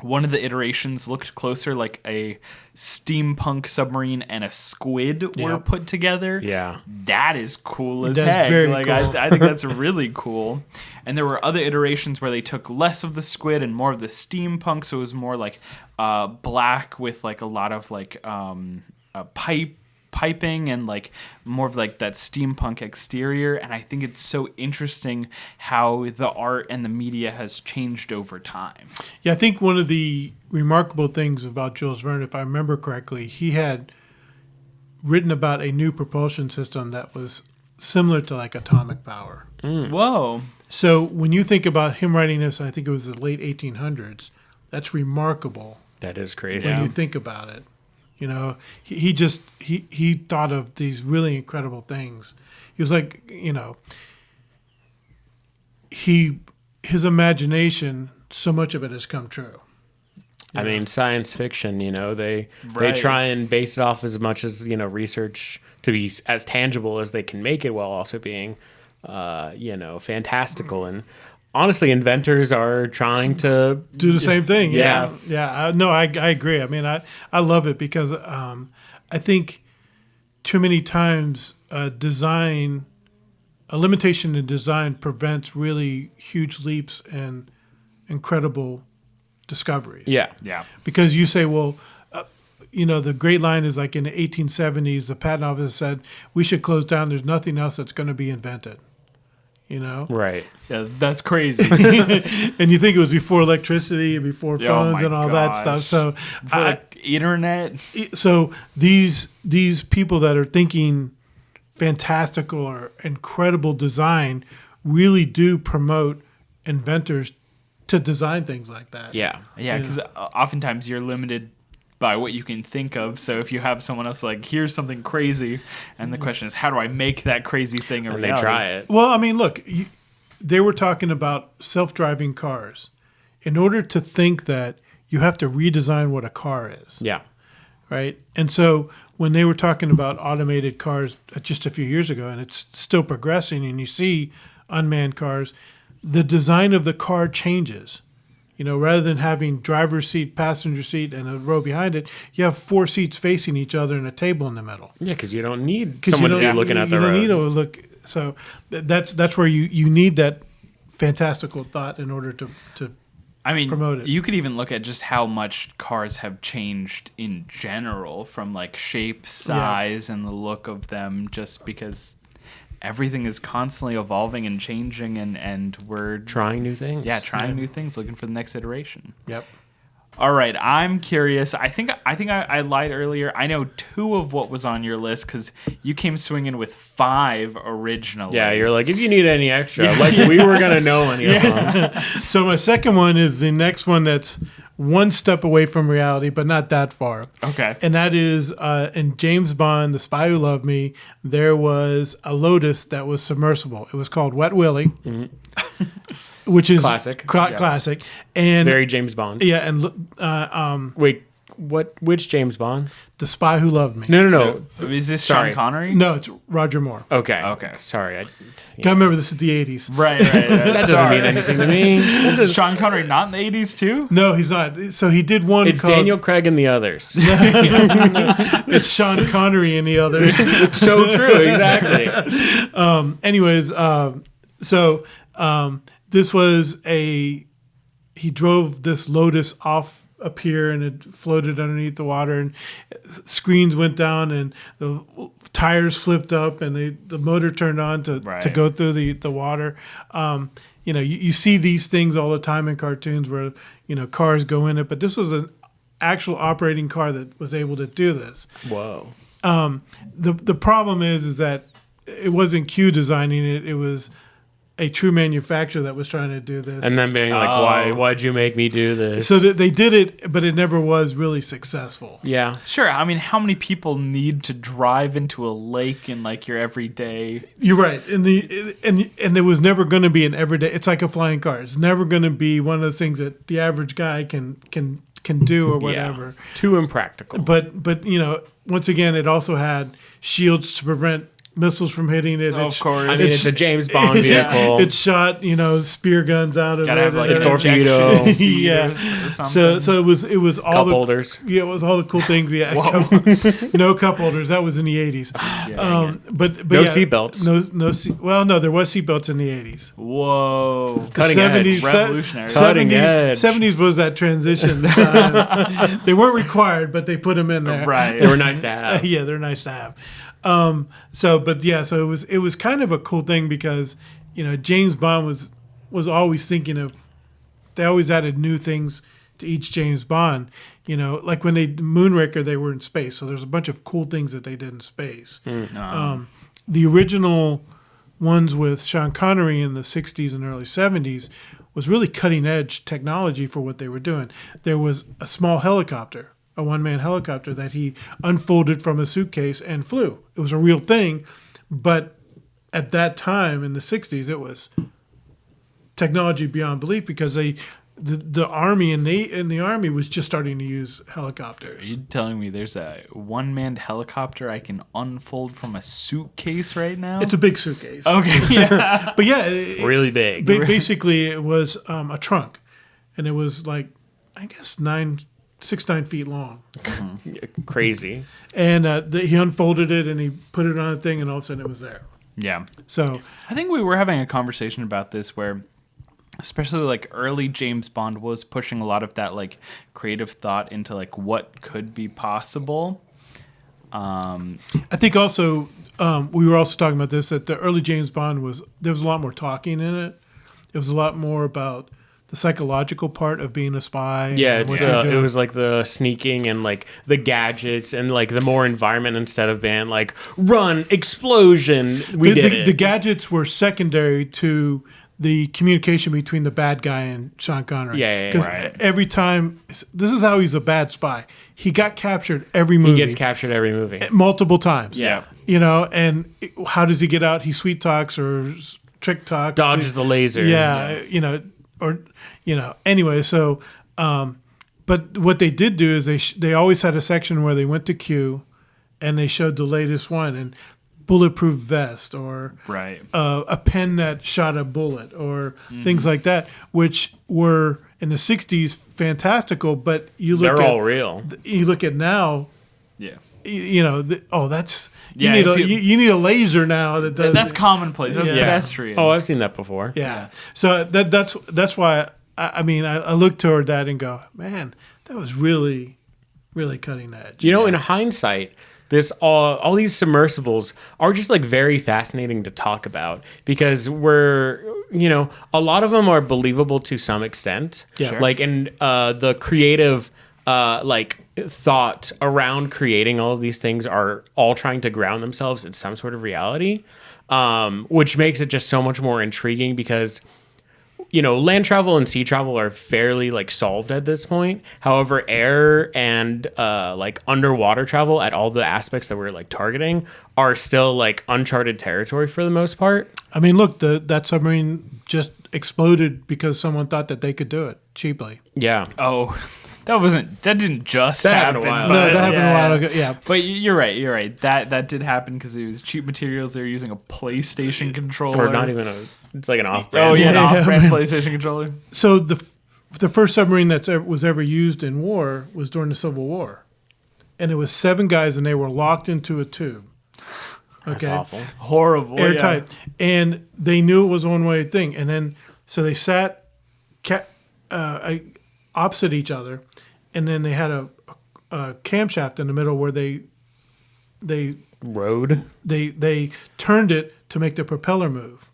one of the iterations looked closer like a steampunk submarine and a squid were Yep. put together. Yeah. That is cool as That's heck. very Like cool. I think that's really cool. And there were other iterations where they took less of the squid and more of the steampunk, so it was more like black with like a lot of like piping and like more of like that steampunk exterior. And I think it's so interesting how the art and the media has changed over time. Yeah, I think one of the remarkable things about Jules Verne, if I remember correctly, he had written about a new propulsion system that was similar to like atomic power. Whoa. So when you think about him writing this, I think it was the late 1800s, that's remarkable That is crazy. when you think about it. You know, he thought of these really incredible things. He was like, you know, his imagination, so much of it has come true. I mean, science fiction, you know, they Right. try and base it off as much as, you know, research to be as tangible as they can make it while also being, you know, fantastical. And honestly, inventors are trying to Do the same thing. Yeah. No, I agree. I mean, I love it because I think too many times a limitation in design prevents really huge leaps and incredible discoveries. Yeah. Yeah. Because you say, well, you know, the great line is like in the 1870s, the patent office said, we should close down. There's nothing else that's going to be invented. You know? Right. Yeah, that's crazy. And you think it was before electricity, before Oh phones my and all that gosh. stuff. So, For like internet. so these people that are thinking fantastical or incredible design really do promote inventors to design things like that. Yeah. Yeah, because oftentimes you're limited by what you can think of. So if you have someone else like, here's something crazy, and the question is, how do I make that crazy thing a And they reality? try it. Well, I mean, look, they were talking about self-driving cars. In order to think that, you have to redesign what a car is, Yeah. right? And so when they were talking about automated cars just a few years ago, and it's still progressing, and you see unmanned cars, the design of the car changes. You know, rather than having driver's seat, passenger seat, and a row behind it, you have 4 seats facing each other and a table in the middle. Yeah, because you don't need 'Cause someone you to be don't- looking at the you don't road. need to look. So that's where you need that fantastical thought in order to I mean, promote it. you could even look at just how much cars have changed in general from like shape, size, and the look of them, just because everything is constantly evolving and changing, and we're Trying new things. trying new things, looking for the next iteration. Yep. All right, I'm curious. I think I lied earlier. I know 2 of what was on your list because you came swinging with 5 originally. Yeah, you're like, if you need any extra, like we were going to know any of them. So my second one is the next one that's one step away from reality, but not that far. Okay. And that is in James Bond, The Spy Who Loved Me, there was a Lotus that was submersible. It was called Wet Willie, which is Classic. classic. And Very James Bond. yeah, and Wait, which James Bond? The Spy Who Loved Me. No. Is this Sorry. Sean Connery? No, it's Roger Moore. Okay. Okay. Sorry. Gotta remember, this is the 80s. Right. That doesn't mean anything to me. Is Sean Connery not in the 80s too? No, he's not. So he did one It's called Daniel Craig and the others. It's Sean Connery and the others. So true. Exactly. Anyways, this was he drove this Lotus off a pier and it floated underneath the water, and screens went down and the tires flipped up and the motor turned on to Right. go through the water. You know, you see these things all the time in cartoons where, you know, cars go in it, but this was an actual operating car that was able to do this. Whoa. The problem is that it wasn't Q designing it; it was a true manufacturer that was trying to do this. And then being like, why'd you make me do this? So they did it, but it never was really successful. yeah. Sure. I mean, how many people need to drive into a lake in like your everyday? You're right, and it was never going to be an everyday. It's like a flying car. It's never going to be one of those things that the average guy can do or whatever. Yeah. Too impractical. But you know, once again, it also had shields to prevent missiles from hitting it. Of course. I mean, it's a James Bond vehicle. It shot, spear guns out of Gotta it. have like and a torpedo. torpedo seat Yeah. or something. So it was all Cup the holders. Yeah, it was all the cool things. Yeah, no cup holders. That was in the 80s. But No yeah, seatbelts. No, there was seatbelts in the 80s. Whoa. Cutting edge. Revolutionary. Cutting edge. 70s was that transition. They weren't required, but they put them in there. Right. They were nice to have. Yeah, they're nice to have. So it was kind of a cool thing because James Bond was always thinking of. They always added new things to each James Bond. Like when they Moonraker, they were in space, so there's a bunch of cool things that they did in space. The original ones with Sean Connery in the 60s and early 70s was really cutting edge technology for what they were doing. There was a small helicopter, a one-man helicopter that he unfolded from a suitcase and flew. It was a real thing, but at that time in the 60s, it was technology beyond belief because the army and the army was just starting to use Are helicopters. you telling me there's a one-manned helicopter I can unfold from a suitcase right now? It's a big suitcase. Okay, yeah. But yeah, Really big. basically it was a trunk, and it was like I guess 6-9 feet long. Crazy. And he unfolded it and he put it on a thing, and all of a sudden it was there. Yeah. So I think we were having a conversation about this where especially like early James Bond was pushing a lot of that like creative thought into like what could be possible. I think also we were also talking about this, that the early James Bond there was a lot more talking in it. It was a lot more about the psychological part of being a spy. Yeah, and what you're it doing. was like the sneaking and like the gadgets and like the more environment instead of being like run, explosion. The gadgets were secondary to the communication between the bad guy and Sean Connery. Yeah, Because right. every time, this is how he's a bad spy. He got captured every movie. He gets captured every movie. multiple times. Yeah. And how does he get out? He sweet talks or trick talks. Dodges the laser. Yeah, anyway, so but what they did do is they always had a section where they went to Q and they showed the latest one, and bulletproof vest or Right. a pen that shot a bullet or things like that, which were in the 60s fantastical, but They're all real. You look at now, Yeah. that's Yeah, you need a laser now that does That's commonplace. That's Yeah. pedestrian. Oh, I've seen that before. Yeah. So that's why I look toward that and go, man, that was really, really cutting edge. In hindsight, all these submersibles are just like very fascinating to talk about because a lot of them are believable to some extent. Yeah. Sure. Like, and the creative thought around creating all of these things are all trying to ground themselves in some sort of reality, which makes it just so much more intriguing because land travel and sea travel are fairly like solved at this point. However, air and like underwater travel at all the aspects that we're like targeting are still like uncharted territory for the most part. I mean, look, that submarine just exploded because someone thought that they could do it cheaply. Yeah. Oh, that didn't just That happen. happened a while but- ago. No, that happened yeah. a while ago. Yeah. But you're right. That did happen because it was cheap materials. They were using a PlayStation controller. Or not even it's like an off-brand. Oh yeah, an Yeah, off-brand man. PlayStation controller. So the first submarine was ever used in war was during the Civil War, and it was 7 guys, and they were locked into a tube. That's Okay. awful. Horrible. Airtight, and they knew it was a one-way thing, and then so they sat opposite each other, and then they had a camshaft in the middle where they Road. turned it to make the propeller move,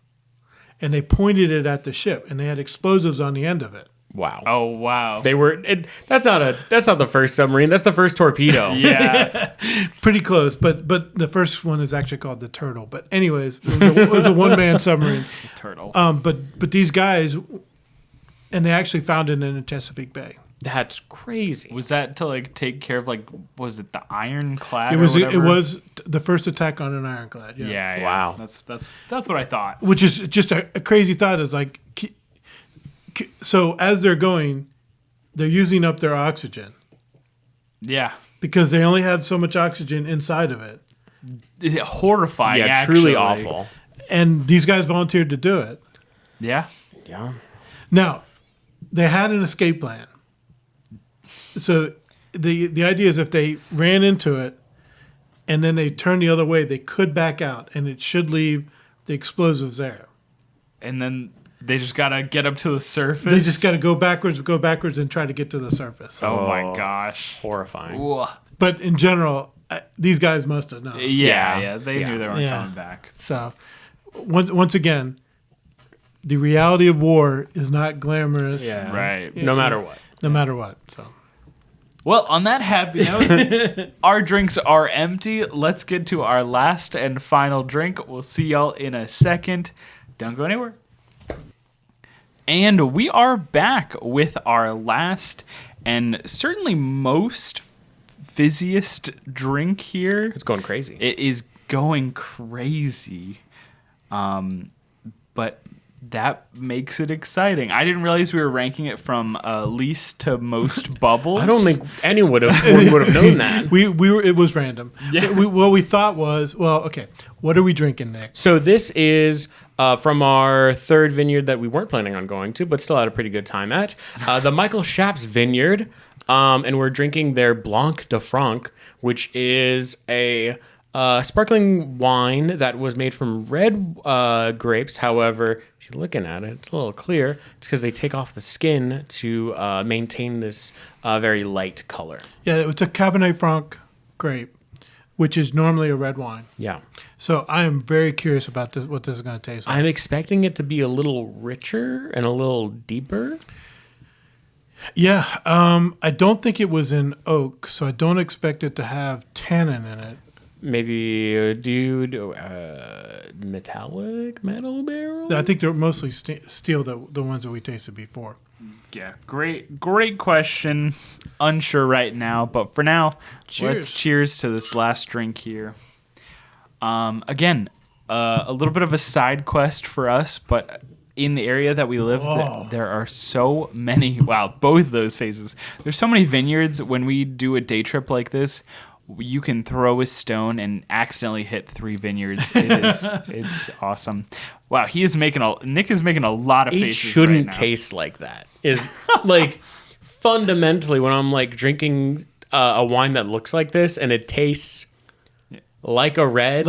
and they pointed it at the ship, and they had explosives on the end of it. Wow. Oh wow. They were. That's not the first submarine. That's the first torpedo. Yeah. Pretty close, but the first one is actually called the Turtle. But anyways, it was a one-man submarine. Turtle. But these guys, and they actually found it in the Chesapeake Bay. That's crazy. Was that to like take care of like was it the ironclad? It or was whatever? the first attack on an ironclad. Yeah. Yeah. Wow. That's what I thought. Which is just a crazy thought. Is like, so as they're going, they're using up their oxygen Yeah. because they only have so much oxygen inside of it, horrifying. Yeah, truly actually. awful. And these guys volunteered to do it. Yeah. Yeah. Now, they had an escape plan. So the idea is if they ran into it and then they turned the other way, they could back out, and it should leave the explosives there. And then they just gotta get up to the surface. They just got to go backwards, and try to get to the surface. Oh my gosh. Horrifying. Ooh. But in general, these guys must have known. Yeah. They knew they weren't Yeah. coming back. So, once again, the reality of war is not glamorous. Yeah. Right. No matter what. No matter what. So, Well, on that happy note, our drinks are empty. Let's get to our last and final drink. We'll see y'all in a second. Don't go anywhere. And we are back with our last and certainly most fizziest drink here. It's going crazy. It is going crazy. But that makes it exciting. I didn't realize we were ranking it from least to most bubbles. I don't think anyone would have known that. we were. It was random. Yeah. What we thought was, well, okay, what are we drinking, Nick? So this is from our third vineyard that we weren't planning on going to, but still had a pretty good time at. The Michael Schaap's Vineyard. And we're drinking their Blanc de Franc, which is a sparkling wine that was made from red grapes. However, if you're looking at it, it's a little clear. It's because they take off the skin to maintain this very light color. Yeah, it's a Cabernet Franc grape, which is normally a red wine. Yeah. So I am very curious about this, what this is going to taste like. I'm expecting it to be a little richer and a little deeper. Yeah, I don't think it was in oak, so I don't expect it to have tannin in it. Maybe metallic metal barrel? I think they're mostly steel, the ones that we tasted before. Yeah, great question. Unsure right now, but for now, let's cheers to this last drink here. Again, a little bit of a side quest for us, but in the area that we live, there are so many. Wow, both those phases. There's so many vineyards. When we do a day trip like this, you can throw a stone and accidentally hit 3 vineyards. It's awesome. Wow, Nick is making a lot of faces. It shouldn't right now. taste like that. Is like fundamentally when I'm like drinking a wine that looks like this and it tastes like a red.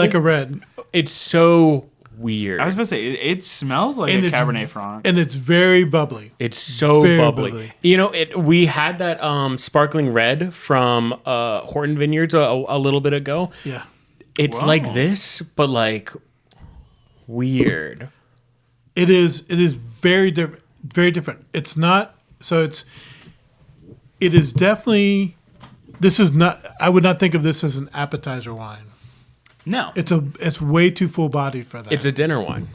It's so weird. I was about to say it smells like a Cabernet Franc, and it's very bubbly. It's so Very bubbly. You know, we had that sparkling red from Horton Vineyards a little bit ago. Yeah, It's like this, but like weird. it is very different. Very different. It's not. So it is definitely. This is not. I would not think of this as an appetizer wine. no, It's way too full bodied for that. It's a dinner wine.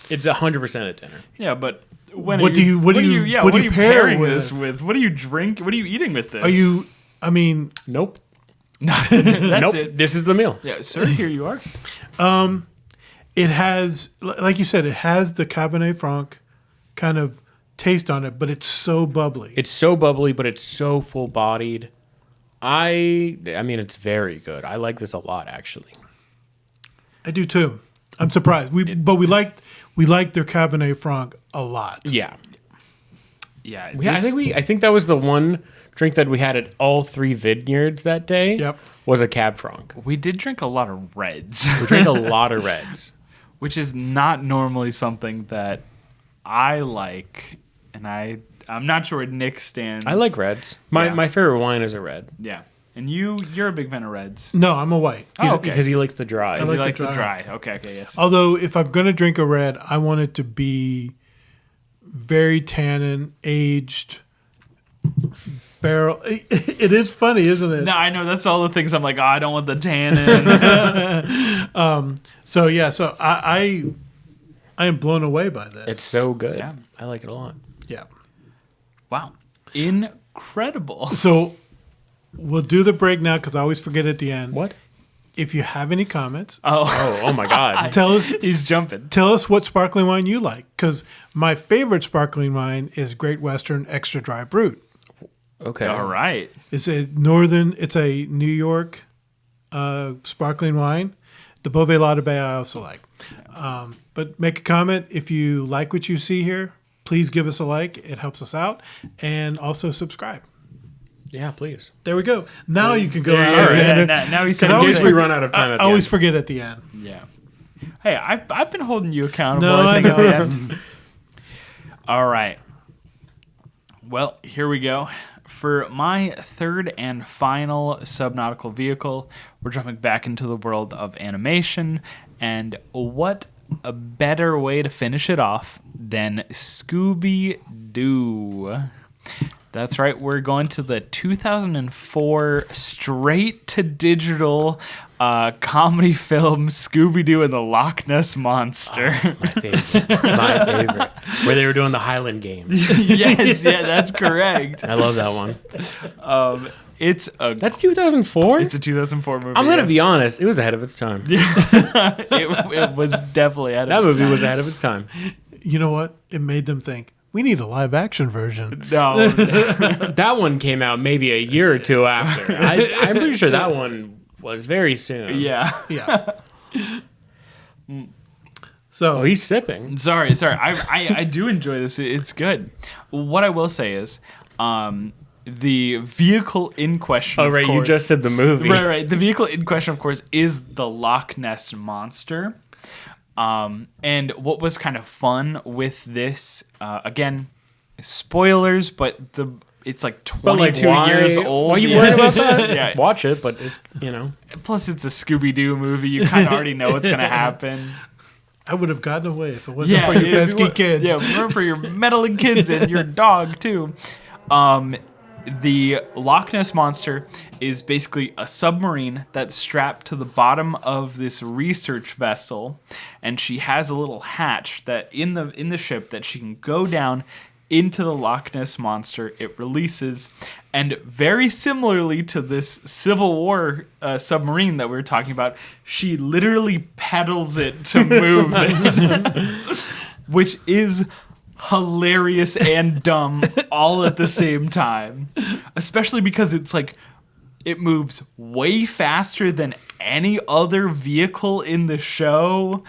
It's 100% a dinner. yeah, but when What do you pair pairing it with? this with? What do you drink? What are you eating with this? Are you? I mean, Nope. That's Nope. it. This is the meal. Yeah, sir. Here you are. it has, like you said, it has the Cabernet Franc kind of taste on it, but it's so bubbly. It's so bubbly, but it's so full bodied. I mean, it's very good. I like this a lot, actually. I do too. I'm surprised. We liked their Cabernet Franc a lot. Yeah. Yeah, I think that was the one drink that we had at all 3 vineyards that day. Yep. Was a Cab Franc. we did drink a lot of reds, We drank a lot of reds. which is not normally something that I like, and I'm not sure where Nick stands. I like reds. My favorite wine is a red. Yeah, and you're a big fan of reds. No, I'm a white. Oh, okay. Because he likes the dry. He like likes the the dry. dry. Okay, yes. Although if I'm gonna drink a red, I want it to be very tannin, aged barrel. It is funny, isn't it? No, I know that's all the things I'm like. Oh, I don't want the tannin. So yeah, so I am blown away by this. It's so good. Yeah. I like it a lot. Yeah. Wow, incredible. So we'll do the break now because I always forget at the end. What? If you have any comments, Oh my God. tell us He's jumping. tell us what sparkling wine you like. Because my favorite sparkling wine is Great Western Extra Dry Brut. Okay. All right. It's a New York sparkling wine. The Beauvais Latte Bay I also like. But make a comment if you like what you see here. Please give us a like. It helps us out. And also subscribe. Yeah, please. There we go. Now you can go, There you go. Alexander. Yeah, now he 'Cause said I always we run out of time at the I always end. forget at the end. Yeah. Hey, I've been holding you accountable. No, I think I at the know. end. All right. Well, here we go. For my third and final subnautical vehicle, we're jumping back into the world of animation, and what a better way to finish it off than Scooby-Doo. That's right, we're going to the 2004 straight-to-digital comedy film Scooby-Doo and the Loch Ness Monster. My favorite. My favorite. Where they were doing the Highland Games. Yes, yeah, that's correct. I love that one. It's a That's 2004? It's a 2004 movie. I'm going to be honest. It was ahead of its time. it was definitely out of That its movie time. was ahead of its time. You know what? It made them think, we need a live action version. No, That one came out maybe a year or two after. I'm pretty sure that one was very soon. yeah. Yeah. So Oh, he's sipping. Sorry. I do enjoy this. It's good. What I will say is, the vehicle in question. Oh, of right. You course- just said the movie. Right. The vehicle in question, of course, is the Loch Ness Monster. And what was kind of fun with this, again, spoilers, but it's like 22 years old. Why are you Yeah. worried about that? Yeah. Watch it, but it's, you know. Plus, it's a Scooby-Doo movie. You kind of already know what's going to happen. I would have gotten away if it wasn't for your if pesky you wa- kids. Yeah, remember for your meddling kids and your dog, too. The Loch Ness Monster is basically a submarine that's strapped to the bottom of this research vessel, and she has a little hatch that in the ship that she can go down into the Loch Ness Monster. It releases, and very similarly to this Civil War submarine that we were talking about, she literally pedals it to move it, which is hilarious and dumb all at the same time, especially because it's like it moves way faster than any other vehicle in the show.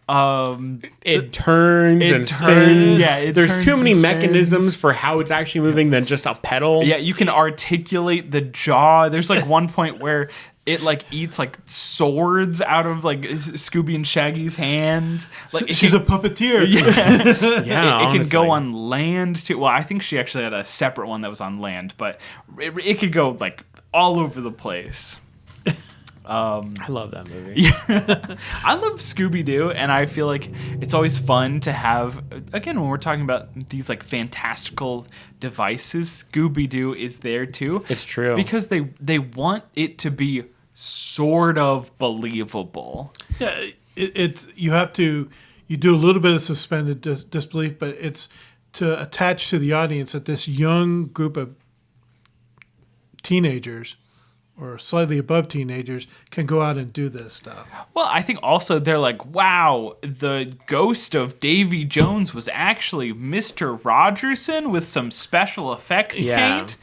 It turns It and turns, spins. yeah, it There's turns too many and mechanisms spins. for how it's actually moving than just a pedal. Yeah, you can articulate the jaw. There's like one point where it like eats like swords out of like Scooby and Shaggy's hand. Like She's a puppeteer. yeah. Yeah, It can go honestly. on land too. Well, I think she actually had a separate one that was on land, but it could go like all over the place. I love that movie. I love Scooby-Doo, and I feel like it's always fun to have, again, when we're talking about these like fantastical devices, Scooby-Doo is there too. It's true. Because they want it to be sort of believable. Yeah, it's you have to do a little bit of suspended disbelief, but it's to attach to the audience that this young group of teenagers or slightly above teenagers can go out and do this stuff. Well, I think also they're like, wow, the ghost of Davy Jones was actually Mr. Rogerson with some special effects Yeah. paint.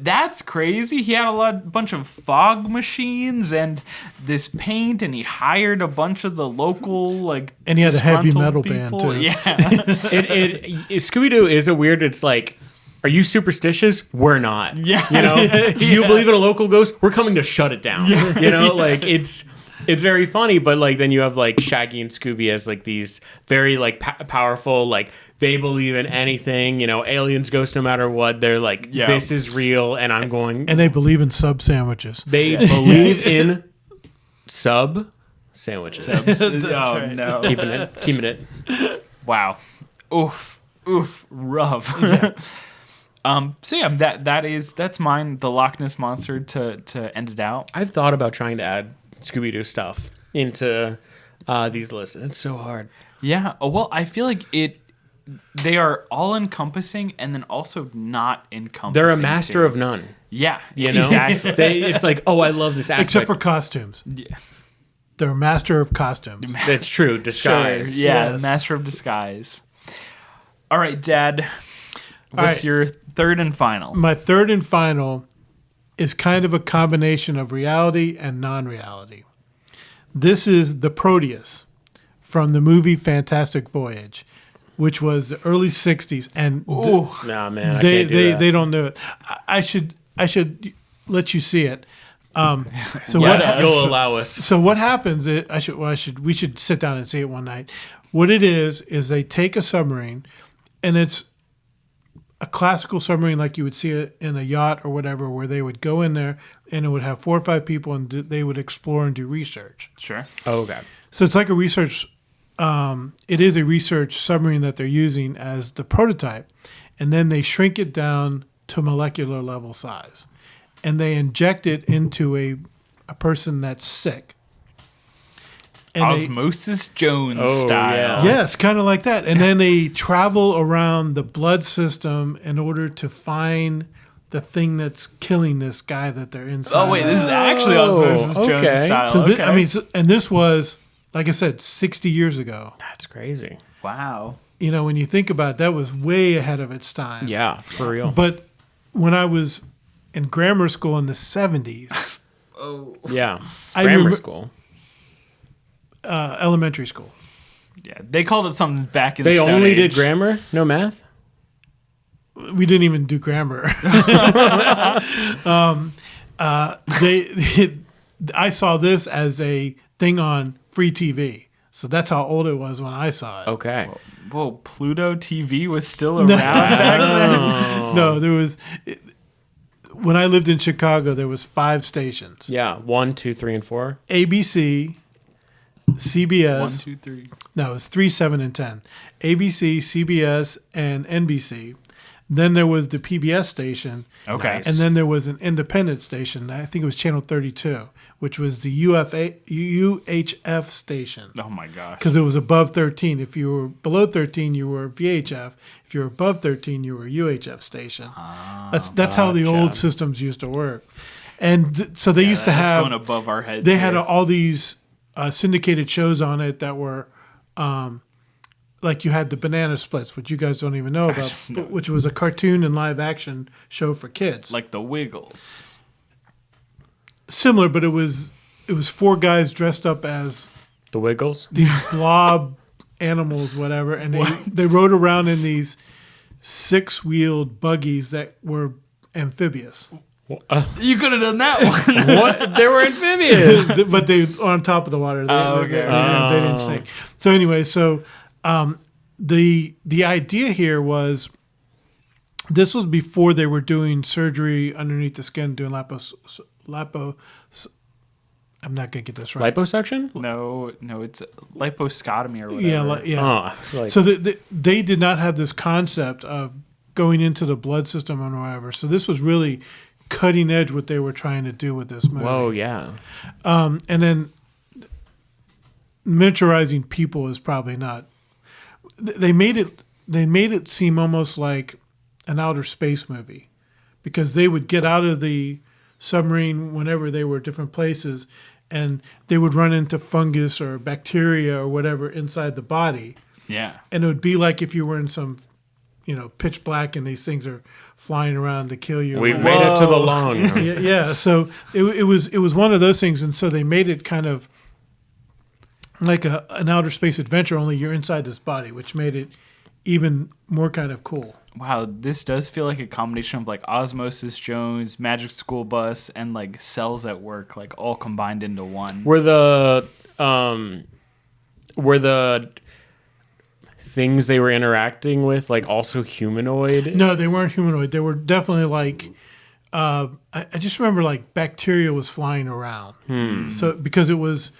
That's crazy. He had bunch of fog machines and this paint, and he hired a bunch of the local like And he had a heavy disgruntled metal band, too. Yeah, Scooby-Doo is a weird, it's like, are you superstitious? We're not. Yeah. You know, do you believe in a local ghost? We're coming to shut it down. You know, like it's very funny, but like then you have like Shaggy and Scooby as like these very like powerful, like they believe in anything, you know, aliens, ghosts, no matter what. They're like, Yeah. this is real, and I'm going. And they believe in sub sandwiches. They believe in sub sandwiches. Oh no! Keeping it. Wow. Oof. Rough. So yeah, that's mine. The Loch Ness Monster to end it out. I've thought about trying to add Scooby-Doo stuff into these lists, and it's so hard. Yeah. Oh, well, I feel like they are all encompassing and then also not encompassing. They're a master too. of none. Yeah. You know, Exactly. it's like, oh, I love this aspect. Except for costumes. Yeah. They're a master of costumes. That's true. Disguise. Sure. Yeah. Yes. Master of disguise. All right, Dad. All What's right. your third and final? My third and final is kind of a combination of reality and non-reality. This is the Proteus from the movie Fantastic Voyage, which was the early 60s. And Nah, man, I can't do that. they don't know it. I should let you see it. So You'll allow us. So what happens is we should sit down and see it one night. What it is they take a submarine, and it's a classical submarine like you would see it in a yacht or whatever, where they would go in there and it would have 4 or 5 people and they would explore and do research. Sure. Oh, okay. So it's like a research. It is a research submarine that they're using as the prototype, and then they shrink it down to molecular level size, and they inject it into a person that's sick. And Osmosis Jones style. yeah. yes, kind of like that. And then they travel around the blood system in order to find the thing that's killing this guy that they're inside. Oh wait, this is actually Osmosis Jones okay. style. So Okay. and this was, like I said, 60 years ago. That's crazy. Wow. You know, when you think about it, that was way ahead of its time. Yeah, for real. But when I was in grammar school in the 70s, Yeah. I Grammar remember- school. elementary school, Yeah, they called it something back in They the Stone only Age. did grammar? No math? we didn't even do grammar. I saw this as a thing on free TV. So that's how old it was when I saw it. Okay. Whoa, Pluto TV was still around back then? No, there was... when I lived in Chicago, there was 5 stations. Yeah. 1, 2, 3, and 4. ABC, CBS... 1, 2, 3. No, it was 3, 7, and 10. ABC, CBS, and NBC. Then there was the PBS station. Okay. Nice. And then there was an independent station. I think it was Channel 32, which was the UHF station. Oh my gosh. Because it was above 13. If you were below 13, you were VHF. If you were above 13, you were UHF station. That's how the old systems used to work. And so they used to That's have... going above our heads. They here. had all these syndicated shows on it that were... like you had the Banana Splits, which you guys don't even know about, which was a cartoon and live action show for kids. like the Wiggles. Similar, but it was 4 guys dressed up as The Wiggles? these blob animals, whatever, and they rode around in these 6-wheeled buggies that were amphibious. You could have done that one. What? They were amphibious. But they on top of the water. They didn't sink. So anyway, the idea here was, this was before they were doing surgery underneath the skin, doing I'm not gonna get this right. Liposuction? No, it's liposcotomy or whatever. Yeah. Oh, like, So they did not have this concept of going into the blood system or whatever. So this was really cutting edge what they were trying to do with this movie. whoa, yeah. And then miniaturizing people is probably not. They made it seem almost like an outer space movie, because they would get out of the submarine whenever they were at different places, and they would run into fungus or bacteria or whatever inside the body. Yeah. And it would be like if you were in some, pitch black and these things are flying around to kill you. We've made it to the long. Yeah. So it was one of those things, and so they made it kind of like an outer space adventure, only you're inside this body, which made it even more kind of cool. Wow, this does feel like a combination of like Osmosis Jones, Magic School Bus, and like Cells at Work, like all combined into one. Were the things they were interacting with like also humanoid? No, they weren't humanoid. They were definitely like, I just remember like bacteria was flying around. So because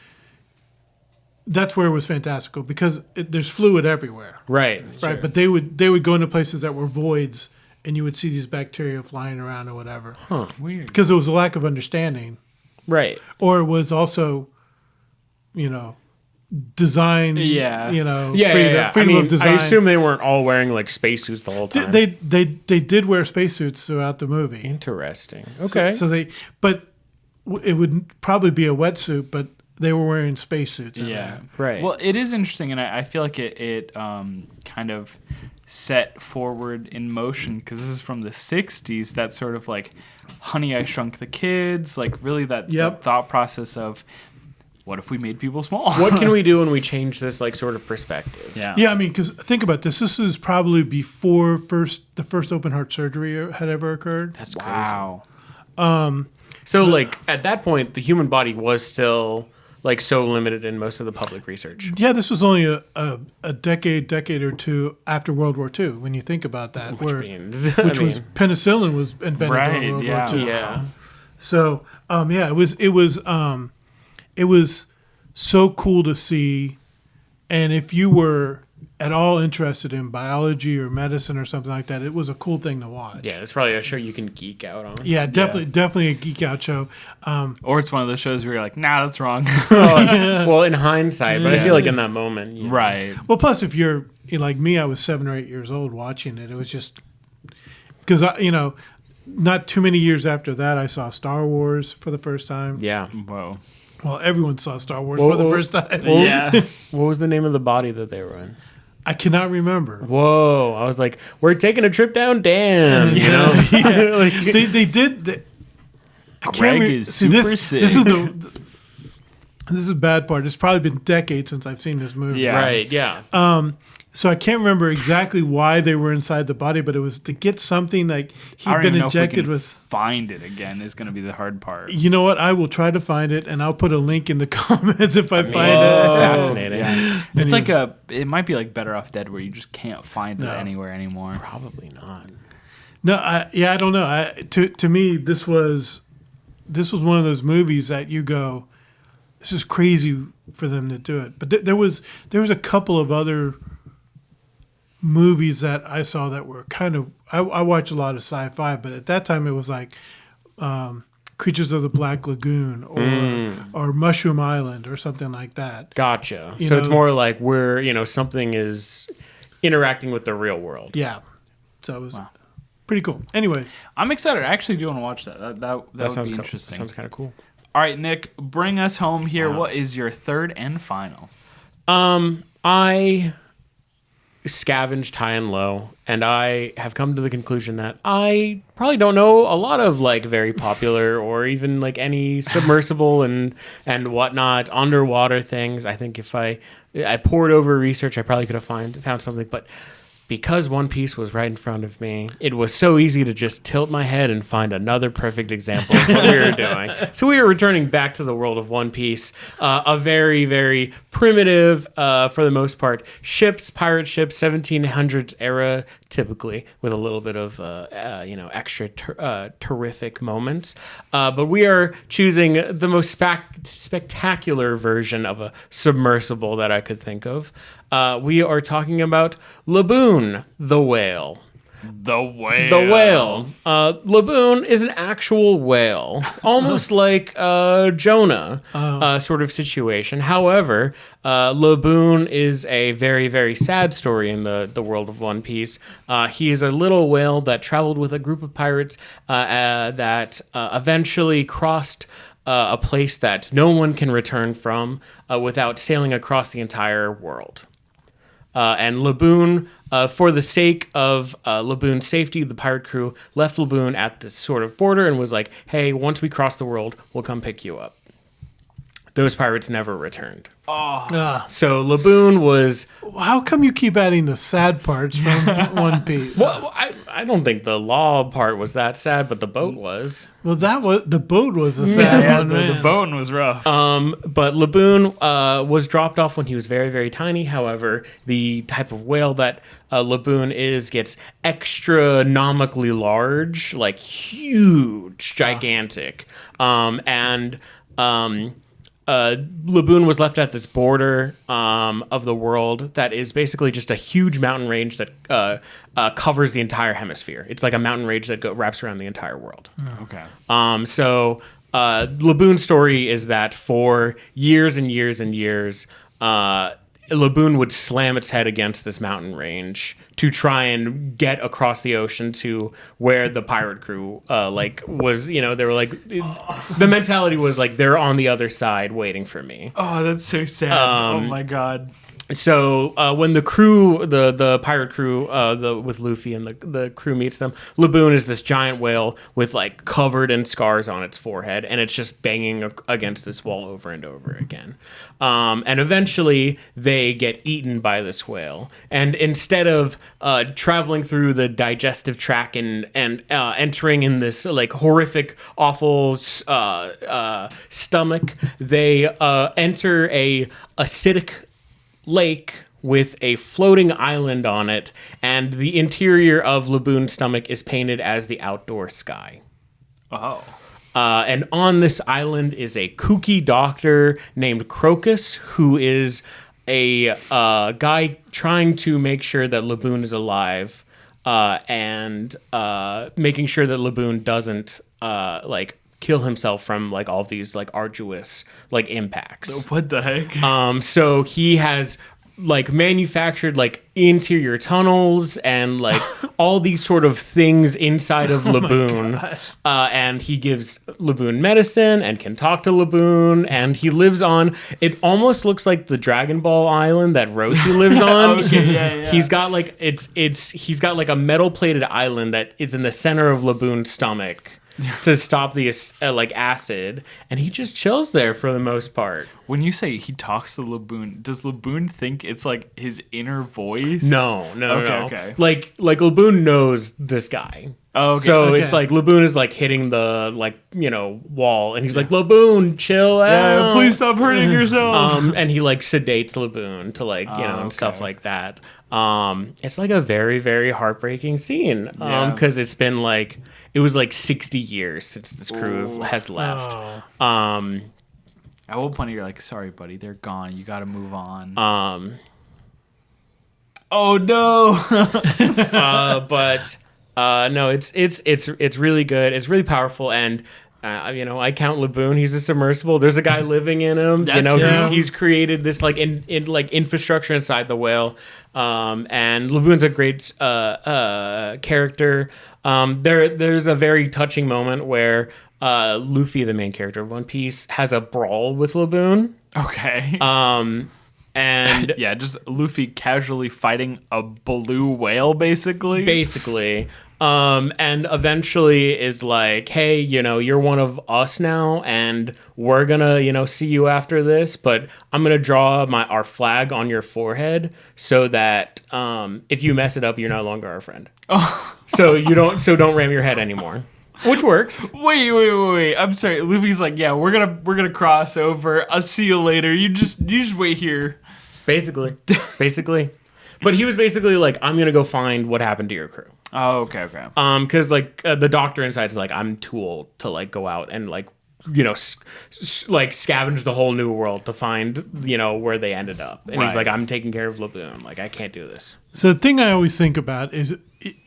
that's where it was fantastical, because there's fluid everywhere. Right. Right, Sure. but they would go into places that were voids, and you would see these bacteria flying around or whatever. Huh. Weird. Because there was a lack of understanding, Right. or it was also, design. Yeah. Yeah. Freedom I of design. I assume they weren't all wearing like spacesuits the whole time. They did wear spacesuits throughout the movie. Interesting. Okay. But it would probably be a wetsuit, but they were wearing spacesuits. Yeah. Right. Well, it is interesting, and I feel like it kind of set forward in motion, because this is from the 60s, that sort of like Honey, I Shrunk the Kids, like really that Yep. thought process of what if we made people small? What can we do when we change this like sort of perspective? Yeah. Yeah, I mean, because think about this. This is probably before the first open heart surgery had ever occurred. That's crazy. Wow. So like at that point, the human body was still like so limited in most of the public research. Yeah, this was only a decade or two after World War II. When you think about that, Which was penicillin was invented Right, during World yeah. War II. yeah. So yeah, it was so cool to see. And if you were at all interested in biology or medicine or something like that, it was a cool thing to watch. Yeah, it's probably a show you can geek out on. Yeah, definitely a geek out show. Or it's one of those shows where you're like, nah, that's wrong. Well, in hindsight, but I feel like in that moment, you know. Right. Well, plus if you're like me, I was 7 or 8 years old watching it. It was just because not too many years after that, I saw Star Wars for the first time. Yeah. Whoa. Well, everyone saw Star Wars for the first time. Yeah. What was the name of the body that they were in? I cannot remember. Whoa! I was like, we're taking a trip down Dam. You know, like, They did. Greg is super sick. This is this is the bad part. It's probably been decades since I've seen this movie. Yeah. right? Yeah. So I can't remember exactly why they were inside the body, but it was to get something like I he'd don't been even know if we injected can with. find it again is going to be the hard part. You know what? I will try to find it, and I'll put a link in the comments if I find it. Fascinating. Yeah. It's like it might be like Better Off Dead where you just can't find it anywhere anymore. Probably not. No, I don't know. To me, this was one of those movies that you go, this is crazy for them to do it. But there was a couple of other movies that I saw that were kind of. I watch a lot of sci-fi, but at that time it was like Creatures of the Black Lagoon or Mushroom Island or something like that. Gotcha. You So it's know- more like where something is interacting with the real world. Yeah, so it was pretty cool. Anyways, I'm excited. I actually do want to watch that. That would sounds be cool. interesting. Sounds kind of cool. All right, Nick, bring us home here. What is your third and final? I scavenged high and low, and I have come to the conclusion that I probably don't know a lot of like very popular or even like any submersible and whatnot underwater things. I think if I poured over research, I probably could have found something, but because One Piece was right in front of me, it was so easy to just tilt my head and find another perfect example of what we were doing. So we were returning back to the world of One Piece, a very, very primitive, for the most part, pirate ships, 1700s era, typically, with a little bit of, extra terrific moments. But we are choosing the most spectacular version of a submersible that I could think of. We are talking about Laboon, the whale. The whale. The whale. Laboon is an actual whale, almost like Jonah sort of situation. However, Laboon is a very, very sad story in the world of One Piece. He is a little whale that traveled with a group of pirates that eventually crossed a place that no one can return from without sailing across the entire world. And Laboon, for the sake of Laboon's safety, the pirate crew left Laboon at this sort of border and was like, hey, once we cross the world, we'll come pick you up. Those pirates never returned. So Laboon was... how come you keep adding the sad parts from One Piece? Well, I don't think the law part was that sad, but the boat was. Well, the boat was a sad one, The man. bone was rough. But Laboon was dropped off when he was very, very tiny. However, the type of whale that Laboon is gets astronomically large, like huge, gigantic. Laboon was left at this border of the world that is basically just a huge mountain range that covers the entire hemisphere. It's like a mountain range that wraps around the entire world. Okay. So Laboon's story is that for years and years and years, Laboon would slam its head against this mountain range to try and get across the ocean to where the pirate crew was. They were like, the mentality was like, they're on the other side waiting for me. Oh, that's so sad. Oh my god. So when the crew, the pirate crew, with Luffy and the crew meets them, Laboon is this giant whale with like covered in scars on its forehead, and it's just banging against this wall over and over again. And eventually they get eaten by this whale, and instead of traveling through the digestive tract and entering in this like horrific, awful stomach, they enter a acidic lake with a floating island on it, and the interior of Laboon's stomach is painted as the outdoor sky. Oh. And on this island is a kooky doctor named Crocus, who is a guy trying to make sure that Laboon is alive, and making sure that Laboon doesn't like kill himself from like all of these like arduous like impacts. What the heck? So he has like manufactured like interior tunnels and like all these sort of things inside of Laboon, and he gives Laboon medicine and can talk to Laboon, and he lives on. It almost looks like the Dragon Ball island that Roshi lives on. Okay, yeah. He's got like he's got like a metal plated island that is in the center of Laboon's stomach to stop the like acid, and he just chills there for the most part. When you say he talks to Laboon, does Laboon think it's like his inner voice? No. Okay. Like Laboon knows this guy. Oh, okay. So Okay. it's like Laboon is like hitting the like wall, and he's like, Laboon, chill out. Yeah, please stop hurting yourself. And he like sedates Laboon to like and stuff like that. It's like a very, very heartbreaking scene. Yeah. Because it was like 60 years since this crew has left. Oh. At one point, you're like, "Sorry, buddy, they're gone. You got to move on." Oh no! But no, it's really good. It's really powerful, and I count Laboon. He's a submersible. There's a guy living in him. He's created this like like infrastructure inside the whale. And Laboon's a great character. There's a very touching moment where Luffy, the main character of One Piece, has a brawl with Laboon. Okay. And yeah, just Luffy casually fighting a blue whale, basically. And eventually is like, hey, you're one of us now, and we're gonna, see you after this, but I'm gonna draw our flag on your forehead so that if you mess it up, you're no longer our friend. Oh. So don't ram your head anymore. Which works. Wait. I'm sorry. Luffy's like, yeah, we're gonna cross over. I'll see you later. You just wait here. Basically. But he was basically like, I'm gonna go find what happened to your crew. Oh, okay. Because like the doctor inside is like, I'm too old to like go out and like like scavenge the whole new world to find where they ended up. And he's Right. like, I'm taking care of Laboon. Like, I can't do this. So the thing I always think about is,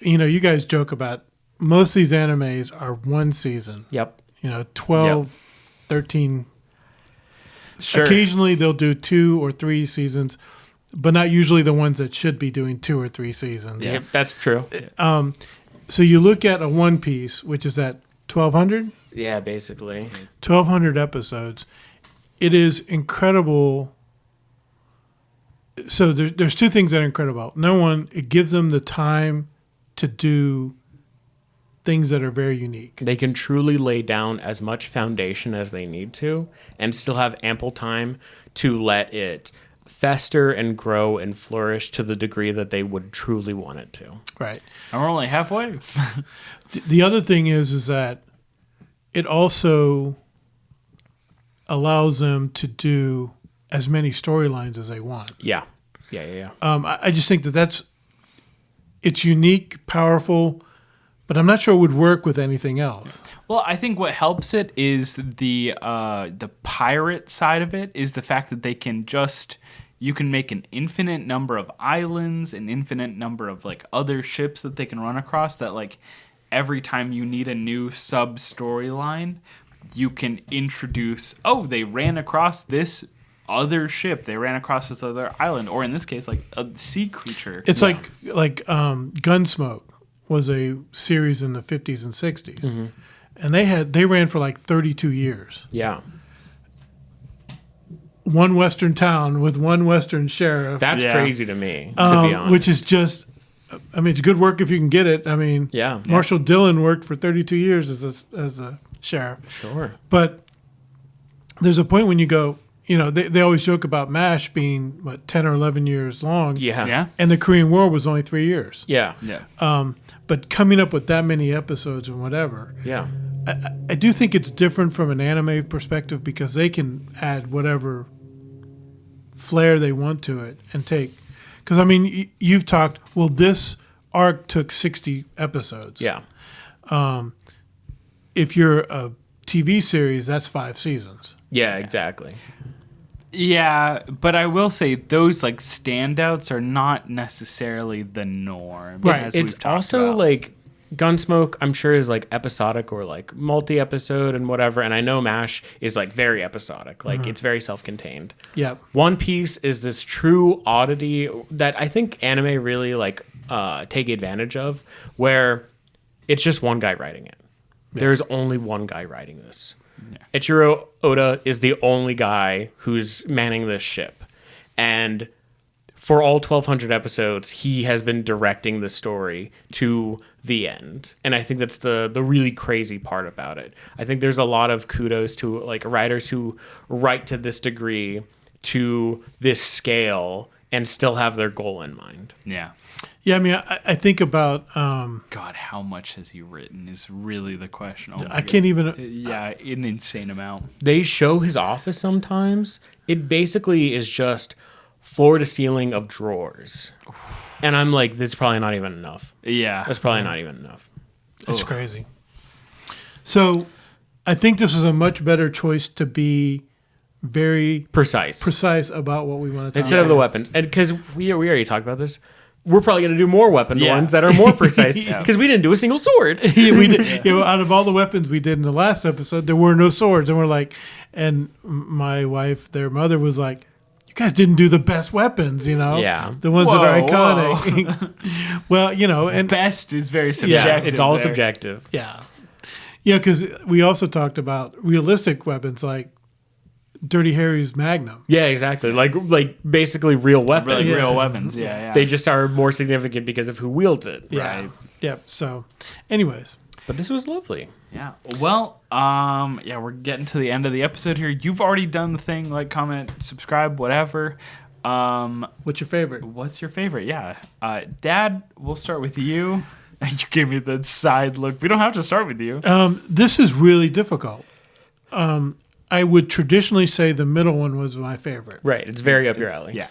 you guys joke about most of these animes are one season. Yep. 12, 13. Sure. Occasionally they'll do 2 or 3 seasons, but not usually the ones that should be doing 2 or 3 seasons. Yep, that's true. So you look at a One Piece, which is at 1,200? Yeah, basically. 1,200 episodes. It is incredible. So there's 2 things that are incredible. Number one, it gives them the time to do things that are very unique. They can truly lay down as much foundation as they need to and still have ample time to let it fester and grow and flourish to the degree that they would truly want it to. Right. And we're only halfway. The other thing is that it also allows them to do as many storylines as they want. Yeah. I just think it's unique, powerful, but I'm not sure it would work with anything else. Well, I think what helps it is the pirate side of it is the fact that you can make an infinite number of islands, an infinite number of like other ships that they can run across, that like every time you need a new sub storyline, you can introduce, they ran across this other ship, they ran across this other island, or in this case like a sea creature. It's like Gunsmoke was a series in the 50s and 60s. Mm-hmm. And they ran for like 32 years. Yeah. one Western town with one Western sheriff. That's Yeah. crazy to me, to be honest. Which is just, I mean, it's good work if you can get it. I mean, Yeah. Marshall Dillon worked for 32 years as a sheriff. Sure. But there's a point when you go, you know, they always joke about MASH being, 10 or 11 years long. Yeah. Yeah. And the Korean War was only 3 years. Yeah. Yeah. But coming up with that many episodes and whatever, Yeah. I do think it's different from an anime perspective because they can add whatever flair they want to it and take. Because, I mean, you've talked, well, this arc took 60 episodes. Yeah. If you're a TV series, that's 5 seasons. Yeah, exactly. Yeah, but I will say those like standouts are not necessarily the norm. Right. as It's we've talked also about. like Gunsmoke, I'm sure, is like episodic or like multi-episode and whatever. And I know MASH is like very episodic. Like it's very self-contained. Yep. One Piece is this true oddity that I think anime really like take advantage of, where it's just one guy writing it. There's only one guy writing this. Ichiro Oda is the only guy who's manning this ship. And for all 1,200 episodes, he has been directing the story to the end. And I think that's the really crazy part about it. I think there's a lot of kudos to like writers who write to this degree, to this scale, and still have their goal in mind. yeah. Yeah, I mean, I think about, God, how much has he written is really the question. Oh my I can't even, Yeah, an insane amount. They show his office sometimes. It basically is just floor to ceiling of drawers. And I'm like, this is probably not even enough. Yeah. That's probably not even enough. it's crazy. So I think this is a much better choice to be very Precise. precise about what we want to talk Instead about. of the weapons. And because we already talked about this, we're probably going to do more weapon Yeah. ones that are more precise Yeah. because we didn't do a single sword. Yeah, we did, you know, out of all the weapons we did in the last episode, there were no swords. And we're like, and my wife, their mother was like, you guys didn't do the best weapons, you know? Yeah. The ones that are Whoa, iconic. Well, you know, and Best is very subjective. Yeah, it's all there. subjective. yeah. Yeah, because we also talked about realistic weapons like Dirty Harry's Magnum. Yeah, exactly. Like basically real weapons. Like Yes. real weapons. Yeah, yeah. They just are more significant because of who wields it. Yeah. Right. Yep. So, anyways, But this was lovely. Yeah. Well, yeah, we're getting to the end of the episode here. You've already done the thing, like, comment, subscribe, whatever. what's your favorite? What's your favorite? Yeah. Dad, we'll start with you. You gave me the side look. We don't have to start with you. This is really difficult. I would traditionally say the middle one was my favorite. Right. It's very up your alley. Yeah.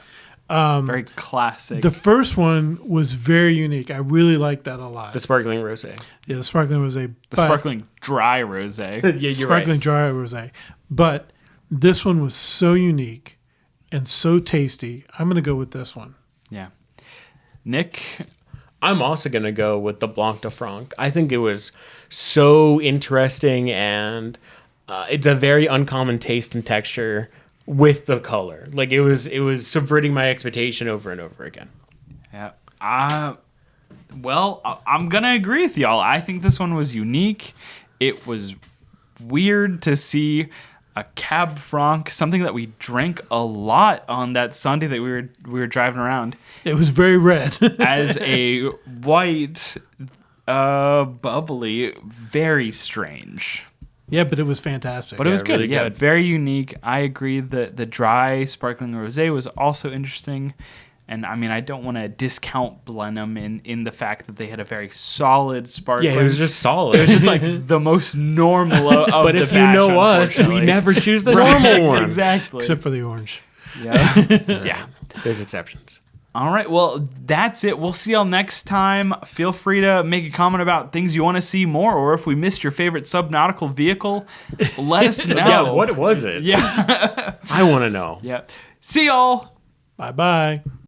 Very classic. The first one was very unique. I really liked that a lot. The sparkling rosé. Yeah, the sparkling rosé. the sparkling dry rosé. Yeah, you're sparkling right. dry rosé. But this one was so unique and so tasty. I'm going to go with this one. Yeah. Nick, I'm also going to go with the Blanc de Franc. I think it was so interesting, and it's a very uncommon taste and texture with the color. Like it was subverting my expectation over and over again. yeah. Well, I'm going to agree with y'all. I think this one was unique. It was weird to see a Cab Franc, something that we drank a lot on that Sunday that we were driving around, It was very red. as a white, bubbly, very strange. Yeah, but it was fantastic. But it was good. really Yeah, good. very unique. I agree that the dry sparkling rosé was also interesting. And I mean, I don't want to discount Blenheim in the fact that they had a very solid sparkling. Yeah, it was just solid. It was just like the most normal of but the if you batch, know us, we unfortunately. never choose the Right, normal one. Exactly. Except for the orange. Yeah. Yeah. There's exceptions. All right. Well, that's it. We'll see y'all next time. Feel free to make a comment about things you want to see more, or if we missed your favorite subnautical vehicle, let us know. Yeah, what was it? Yeah. I want to know. Yeah. See y'all. Bye-bye.